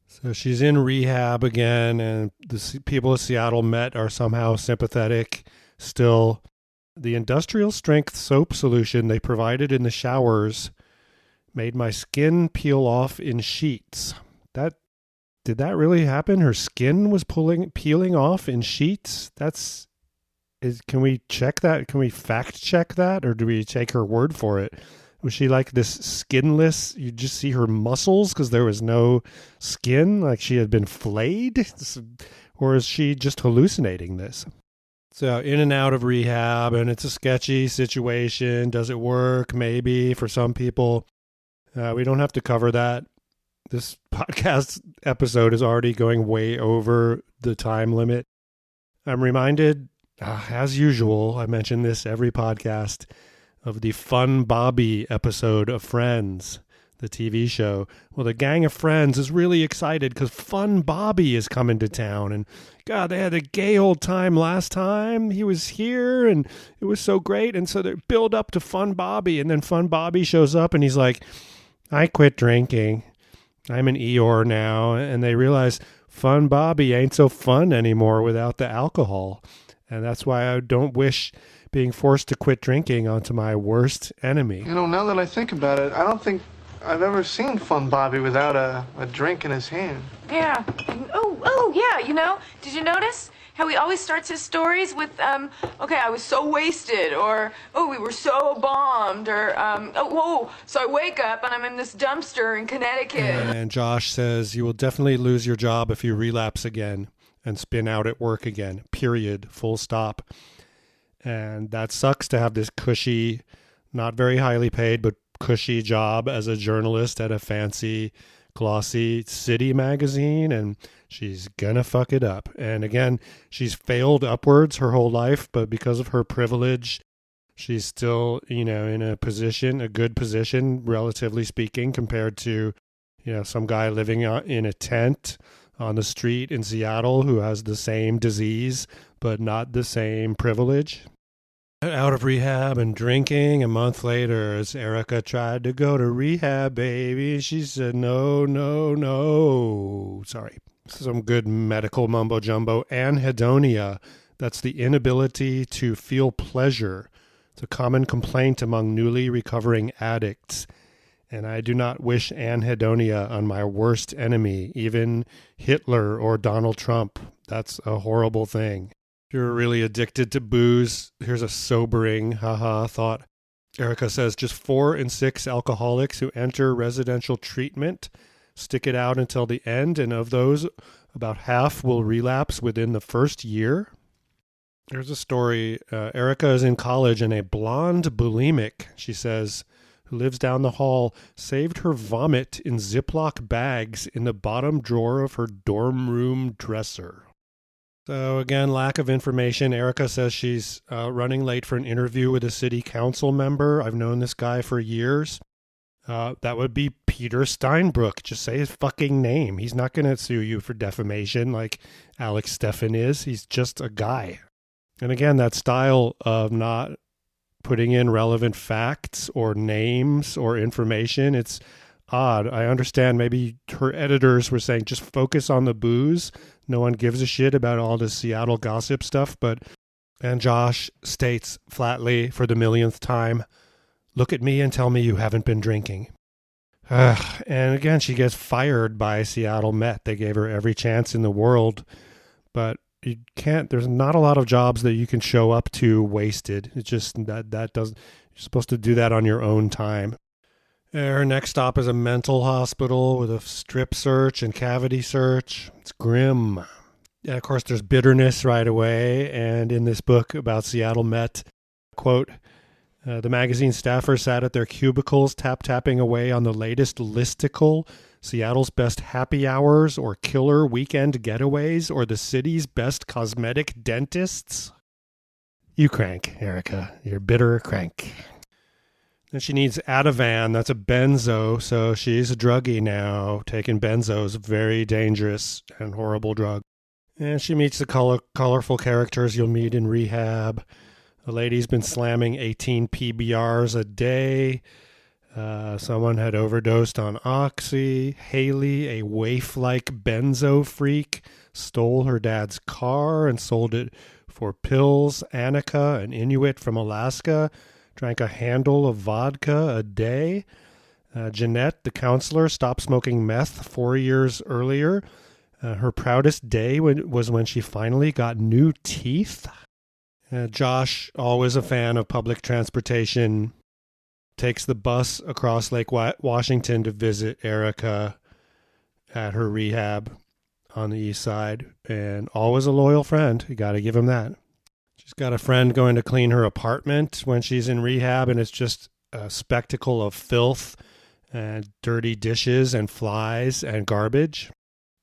So she's in rehab again, and the people of Seattle Met are somehow sympathetic still. The industrial strength soap solution they provided in the showers made my skin peel off in sheets. Did that really happen? Her skin was peeling off in sheets? Can we check that? Can we fact check that? Or do we take her word for it? Was she like this skinless? You just see her muscles because there was no skin, like she had been flayed? Or is she just hallucinating this? So in and out of rehab, and it's a sketchy situation. Does it work? Maybe for some people. We don't have to cover that. This podcast episode is already going way over the time limit. I'm reminded, as usual, I mention this every podcast, of the Fun Bobby episode of Friends, the TV show. Well, the gang of friends is really excited because Fun Bobby is coming to town. And God, they had a gay old time last time. He was here and it was so great. And so they build up to Fun Bobby. And then Fun Bobby shows up and he's like, I quit drinking. I'm an Eeyore now. And they realize Fun Bobby ain't so fun anymore without the alcohol. And that's why I don't wish being forced to quit drinking onto my worst enemy. You know, now that I think about it, I don't think I've ever seen Fun Bobby without a drink in his hand. Yeah. Oh, yeah, you know, did you notice how he always starts his stories with, okay, I was so wasted, or, oh, we were so bombed, or, so I wake up and I'm in this dumpster in Connecticut. And Josh says, you will definitely lose your job if you relapse again and spin out at work again, period, full stop. And that sucks to have this cushy, not very highly paid, but cushy job as a journalist at a fancy, glossy city magazine, and she's gonna fuck it up. And again, she's failed upwards her whole life, but because of her privilege, she's still, in a position, a good position, relatively speaking, compared to, some guy living in a tent on the street in Seattle who has the same disease, but not the same privilege. Out of rehab and drinking, a month later, as Erica tried to go to rehab, baby, she said, no. Sorry. Some good medical mumbo jumbo. Anhedonia. That's the inability to feel pleasure. It's a common complaint among newly recovering addicts. And I do not wish anhedonia on my worst enemy, even Hitler or Donald Trump. That's a horrible thing. If you're really addicted to booze, here's a sobering, thought. Erica says just 4 in 6 alcoholics who enter residential treatment stick it out until the end, and of those, about half will relapse within the first year. There's a story. Erica is in college and a blonde bulimic, she says, who lives down the hall, saved her vomit in Ziploc bags in the bottom drawer of her dorm room dresser. So again, lack of information. Erica says she's running late for an interview with a city council member. I've known this guy for years. That would be Peter Steinbrueck. Just say his fucking name. He's not going to sue you for defamation like Alex Steffen is. He's just a guy. And again, that style of not putting in relevant facts or names or information, it's odd. I understand maybe her editors were saying just focus on the booze. No one gives a shit about all this Seattle gossip stuff. And Josh states flatly for the millionth time, look at me and tell me you haven't been drinking. And again, she gets fired by Seattle Met. They gave her every chance in the world, but you can't, there's not a lot of jobs that you can show up to wasted. It's just that doesn't, you're supposed to do that on your own time. Her next stop is a mental hospital with a strip search and cavity search. It's grim. And of course, there's bitterness right away. And in this book about Seattle Met, quote, the magazine staffers sat at their cubicles tapping away on the latest listicle, Seattle's best happy hours or killer weekend getaways or the city's best cosmetic dentists. You crank, Erica. You're bitter crank. And she needs Ativan. That's a benzo, so she's a druggie now. Taking benzos, very dangerous and horrible drug. And she meets the colorful characters you'll meet in rehab. The lady's been slamming 18 PBRs a day. Someone had overdosed on Oxy. Haley, a waif-like benzo freak, stole her dad's car and sold it for pills. Annika, an Inuit from Alaska, drank a handle of vodka a day. Jeanette, the counselor, stopped smoking meth 4 years earlier. Her proudest day was when she finally got new teeth. Josh, always a fan of public transportation, takes the bus across Lake Washington to visit Erica at her rehab on the east side, and always a loyal friend. You got to give him that. She's got a friend going to clean her apartment when she's in rehab, and it's just a spectacle of filth and dirty dishes and flies and garbage.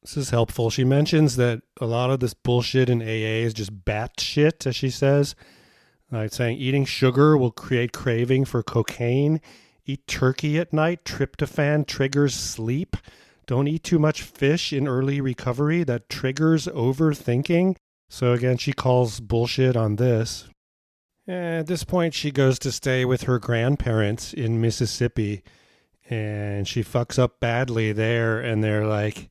This is helpful. She mentions that a lot of this bullshit in AA is just bat shit, as she says. Like saying eating sugar will create craving for cocaine. Eat turkey at night. Tryptophan triggers sleep. Don't eat too much fish in early recovery. That triggers overthinking. So again, she calls bullshit on this. At this point, she goes to stay with her grandparents in Mississippi. And she fucks up badly there. And they're like,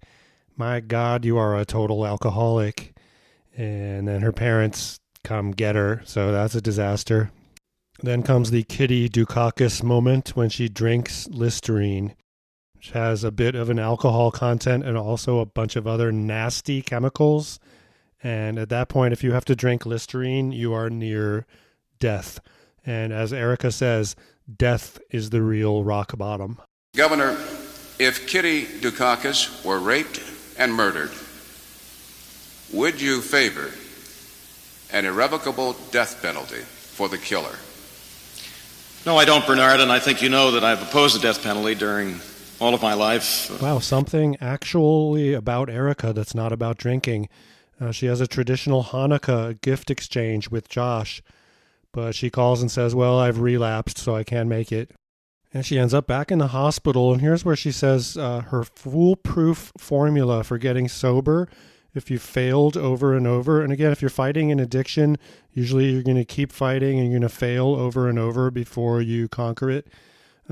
my God, you are a total alcoholic. And then her parents come get her, so that's a disaster. Then comes the Kitty Dukakis moment when she drinks Listerine, which has a bit of an alcohol content and also a bunch of other nasty chemicals. And at that point, if you have to drink Listerine, you are near death. And as Erica says, death is the real rock bottom. Governor, if Kitty Dukakis were raped and murdered, would you favor an irrevocable death penalty for the killer? No, I don't, Bernard, and I think you know that I've opposed the death penalty during all of my life. Wow, something actually about Erica that's not about drinking. She has a traditional Hanukkah gift exchange with Josh, but she calls and says, well, I've relapsed, so I can't make it. And she ends up back in the hospital, and here's where she says her foolproof formula for getting sober: if you failed over and over, and again, if you're fighting an addiction, usually you're going to keep fighting and you're going to fail over and over before you conquer it.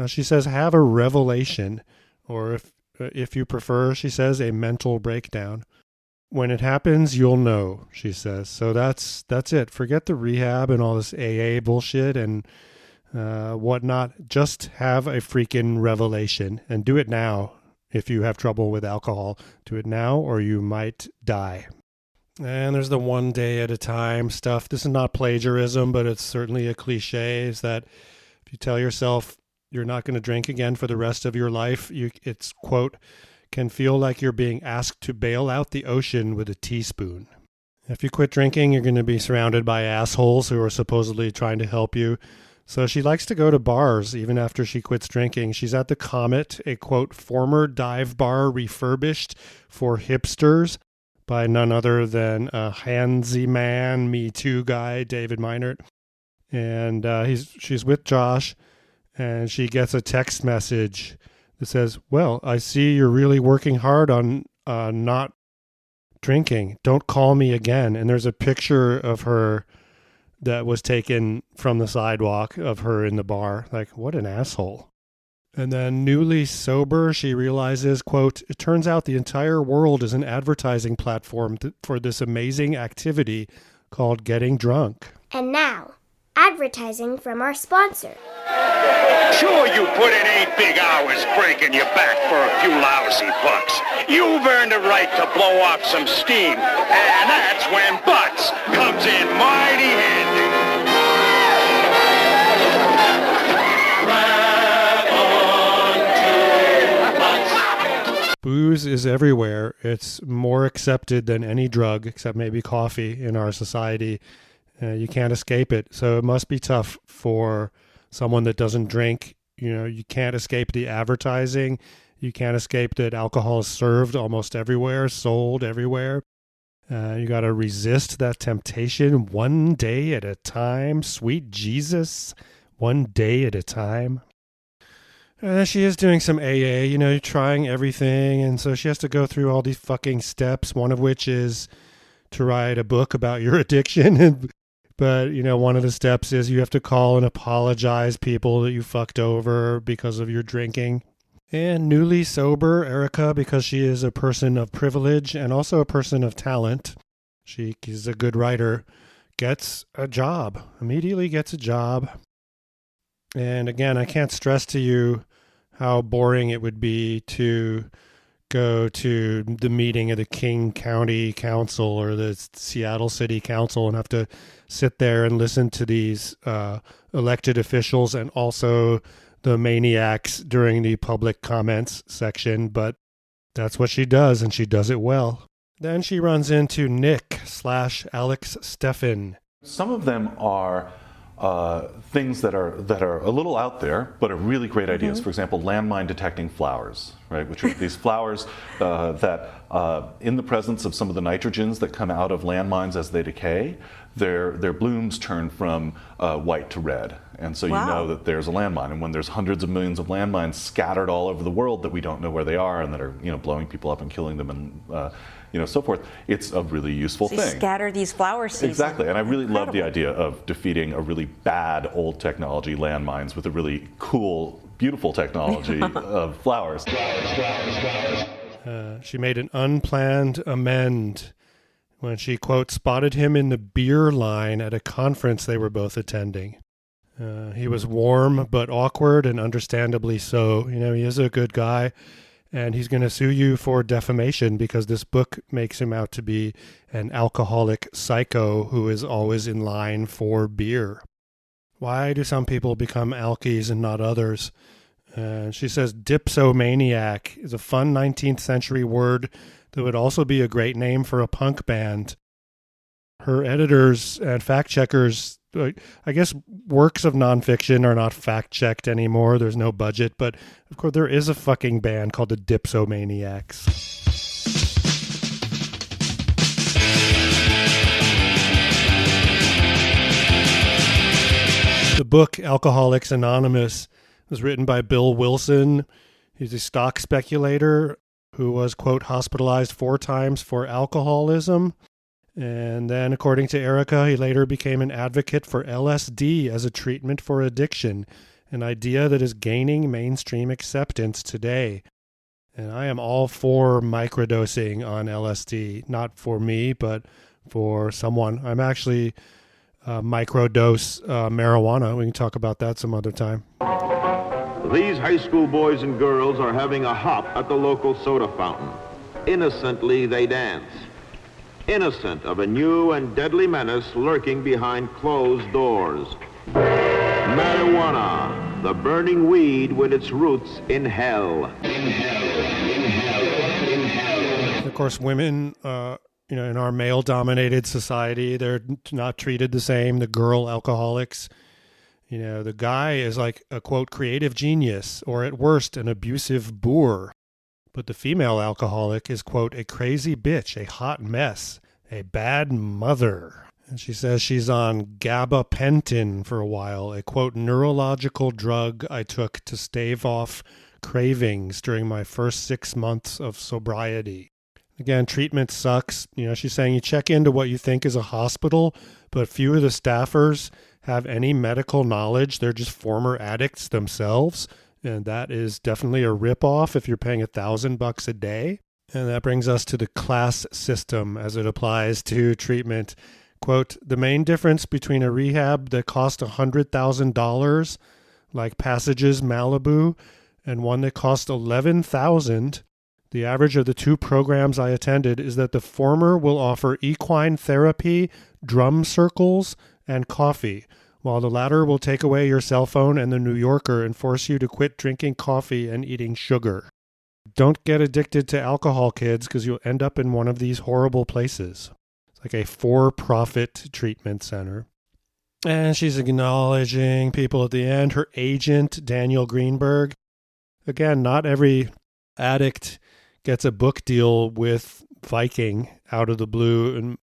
She says, have a revelation, or if you prefer, she says, a mental breakdown. When it happens, you'll know, she says. So that's it. Forget the rehab and all this AA bullshit and whatnot. Just have a freaking revelation and do it now. If you have trouble with alcohol, do it now or you might die. And there's the one day at a time stuff. This is not plagiarism, but it's certainly a cliche, is that if you tell yourself you're not going to drink again for the rest of your life, it's, quote, can feel like you're being asked to bail out the ocean with a teaspoon. If you quit drinking, you're going to be surrounded by assholes who are supposedly trying to help you. So she likes to go to bars even after she quits drinking. She's at the Comet, a, quote, former dive bar refurbished for hipsters by none other than a handsy man, Me Too guy, David Meinert. And she's with Josh, and she gets a text message that says, well, I see you're really working hard on not drinking. Don't call me again. And there's a picture of her that was taken from the sidewalk of her in the bar. Like, what an asshole. And then newly sober, she realizes, quote, it turns out the entire world is an advertising platform for this amazing activity called getting drunk. And now, advertising from our sponsor. Sure, you put in 8 big hours breaking your back for a few lousy bucks. You've earned the right to blow off some steam, and that's when Butts comes in mighty handy. Booze is everywhere. It's more accepted than any drug, except maybe coffee in our society. You can't escape it. So it must be tough for someone that doesn't drink. You know, you can't escape the advertising. You can't escape that alcohol is served almost everywhere, sold everywhere. You got to resist that temptation one day at a time. Sweet Jesus, one day at a time. She is doing some AA, you know, trying everything. And so she has to go through all these fucking steps, one of which is to write a book about your addiction. But, you know, one of the steps is you have to call and apologize people that you fucked over because of your drinking. And newly sober, Erica, because she is a person of privilege and also a person of talent, she is a good writer, gets a job, immediately gets a job. And again, I can't stress to you how boring it would be to go to the meeting of the King County Council or the Seattle City Council and have to sit there and listen to these elected officials and also the maniacs during the public comments section. But that's what she does, and she does it well. Then she runs into Nick/Alex Steffen. Some of them are things that are a little out there, but are really great ideas. For example, landmine detecting flowers, right? Which are these flowers that, in the presence of some of the nitrogens that come out of landmines as they decay, their blooms turn from white to red. And so you know that there's a landmine. And when there's hundreds of millions of landmines scattered all over the world that we don't know where they are and that are, you know, blowing people up and killing them and you know, so forth, it's a really useful thing. Scatter these flower seeds. Exactly, and I really love the idea of defeating a really bad old technology, landmines, with a really cool, beautiful technology of flowers. She made an unplanned amend when she, quote, spotted him in the beer line at a conference they were both attending. He was warm but awkward, and understandably so. You know, he is a good guy. And he's going to sue you for defamation because this book makes him out to be an alcoholic psycho who is always in line for beer. Why do some people become alkies and not others? She says dipsomaniac is a fun 19th century word that would also be a great name for a punk band. Her editors and fact checkers, I guess works of nonfiction are not fact-checked anymore. There's no budget, but of course there is a fucking band called the Dipsomaniacs. The book Alcoholics Anonymous was written by Bill Wilson. He's a stock speculator who was, quote, hospitalized 4 times for alcoholism. And then, according to Erica, he later became an advocate for LSD as a treatment for addiction, an idea that is gaining mainstream acceptance today. And I am all for microdosing on LSD, not for me, but for someone. I'm actually microdose marijuana. We can talk about that some other time. These high school boys and girls are having a hop at the local soda fountain. Innocently, they dance. Innocent of a new and deadly menace lurking behind closed doors. Marijuana, the burning weed with its roots in hell. Of course, women in our male-dominated society, they're not treated the same. The girl alcoholics, the guy is like a, quote, creative genius, or at worst, an abusive boor. But the female alcoholic is, quote, a crazy bitch, a hot mess, a bad mother. And she says she's on gabapentin for a while, a, quote, neurological drug I took to stave off cravings during my first 6 months of sobriety. Again, treatment sucks. She's saying you check into what you think is a hospital, but few of the staffers have any medical knowledge. They're just former addicts themselves. And that is definitely a ripoff if you're paying $1,000 a day. And that brings us to the class system as it applies to treatment. Quote, the main difference between a rehab that cost $100,000, like Passages Malibu, and one that cost $11,000, the average of the two programs I attended is that the former will offer equine therapy, drum circles, and coffee, while the latter will take away your cell phone and the New Yorker and force you to quit drinking coffee and eating sugar. Don't get addicted to alcohol, kids, because you'll end up in one of these horrible places. It's like a for-profit treatment center. And she's acknowledging people at the end. Her agent, Daniel Greenberg. Again, not every addict gets a book deal with Viking out of the blue. And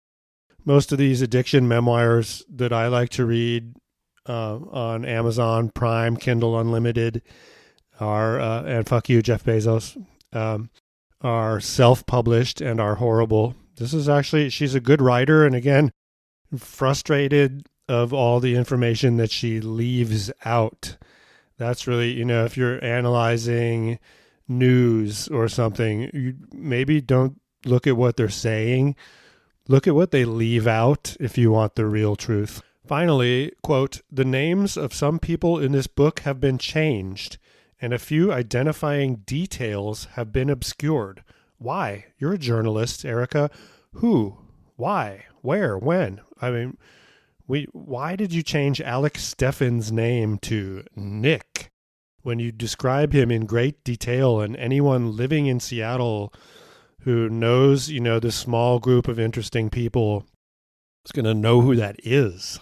most of these addiction memoirs that I like to read on Amazon Prime, Kindle Unlimited, are, and fuck you, Jeff Bezos, are self-published and are horrible. This is actually, she's a good writer. And again, frustrated of all the information that she leaves out. That's really, if you're analyzing news or something, you maybe don't look at what they're saying. Look at what they leave out if you want the real truth. Finally, quote, the names of some people in this book have been changed, and a few identifying details have been obscured. Why? You're a journalist, Erica. Who? Why? Where? When? I mean, why did you change Alex Steffen's name to Nick when you describe him in great detail, and anyone living in Seattle who knows, the small group of interesting people is going to know who that is.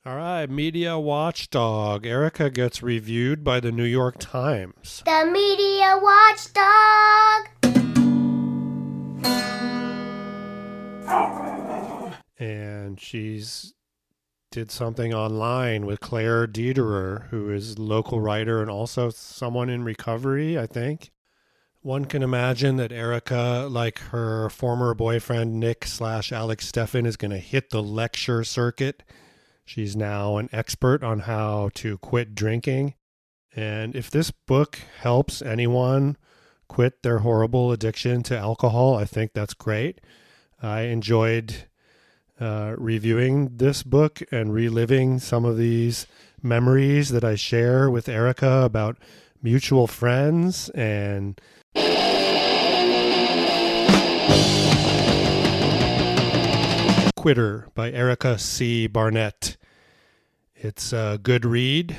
All right, Media Watchdog. Erica gets reviewed by the New York Times. The Media Watchdog. And she's did something online with Claire Dederer, who is a local writer and also someone in recovery, I think. One can imagine that Erica, like her former boyfriend Nick / Alex Steffen, is going to hit the lecture circuit. She's now an expert on how to quit drinking. And if this book helps anyone quit their horrible addiction to alcohol, I think that's great. I enjoyed reviewing this book and reliving some of these memories that I share with Erica about mutual friends and Quitter by Erica C. Barnett. It's a good read.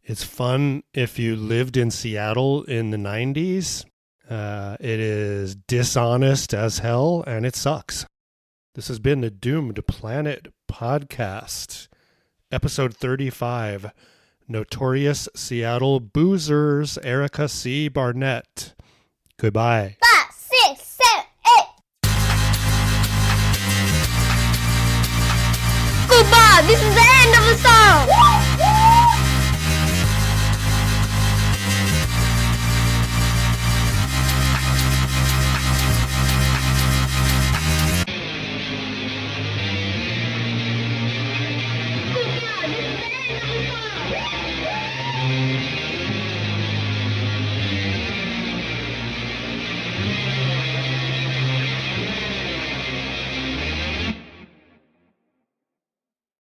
It's fun if you lived in Seattle in the 90s. It is dishonest as hell, and it sucks. This has been the Doomed Planet Podcast, episode 35, Notorious Seattle Boozers, Erica C. Barnett. Goodbye. 5, 6, 7, 8. Goodbye. This is the end of the song.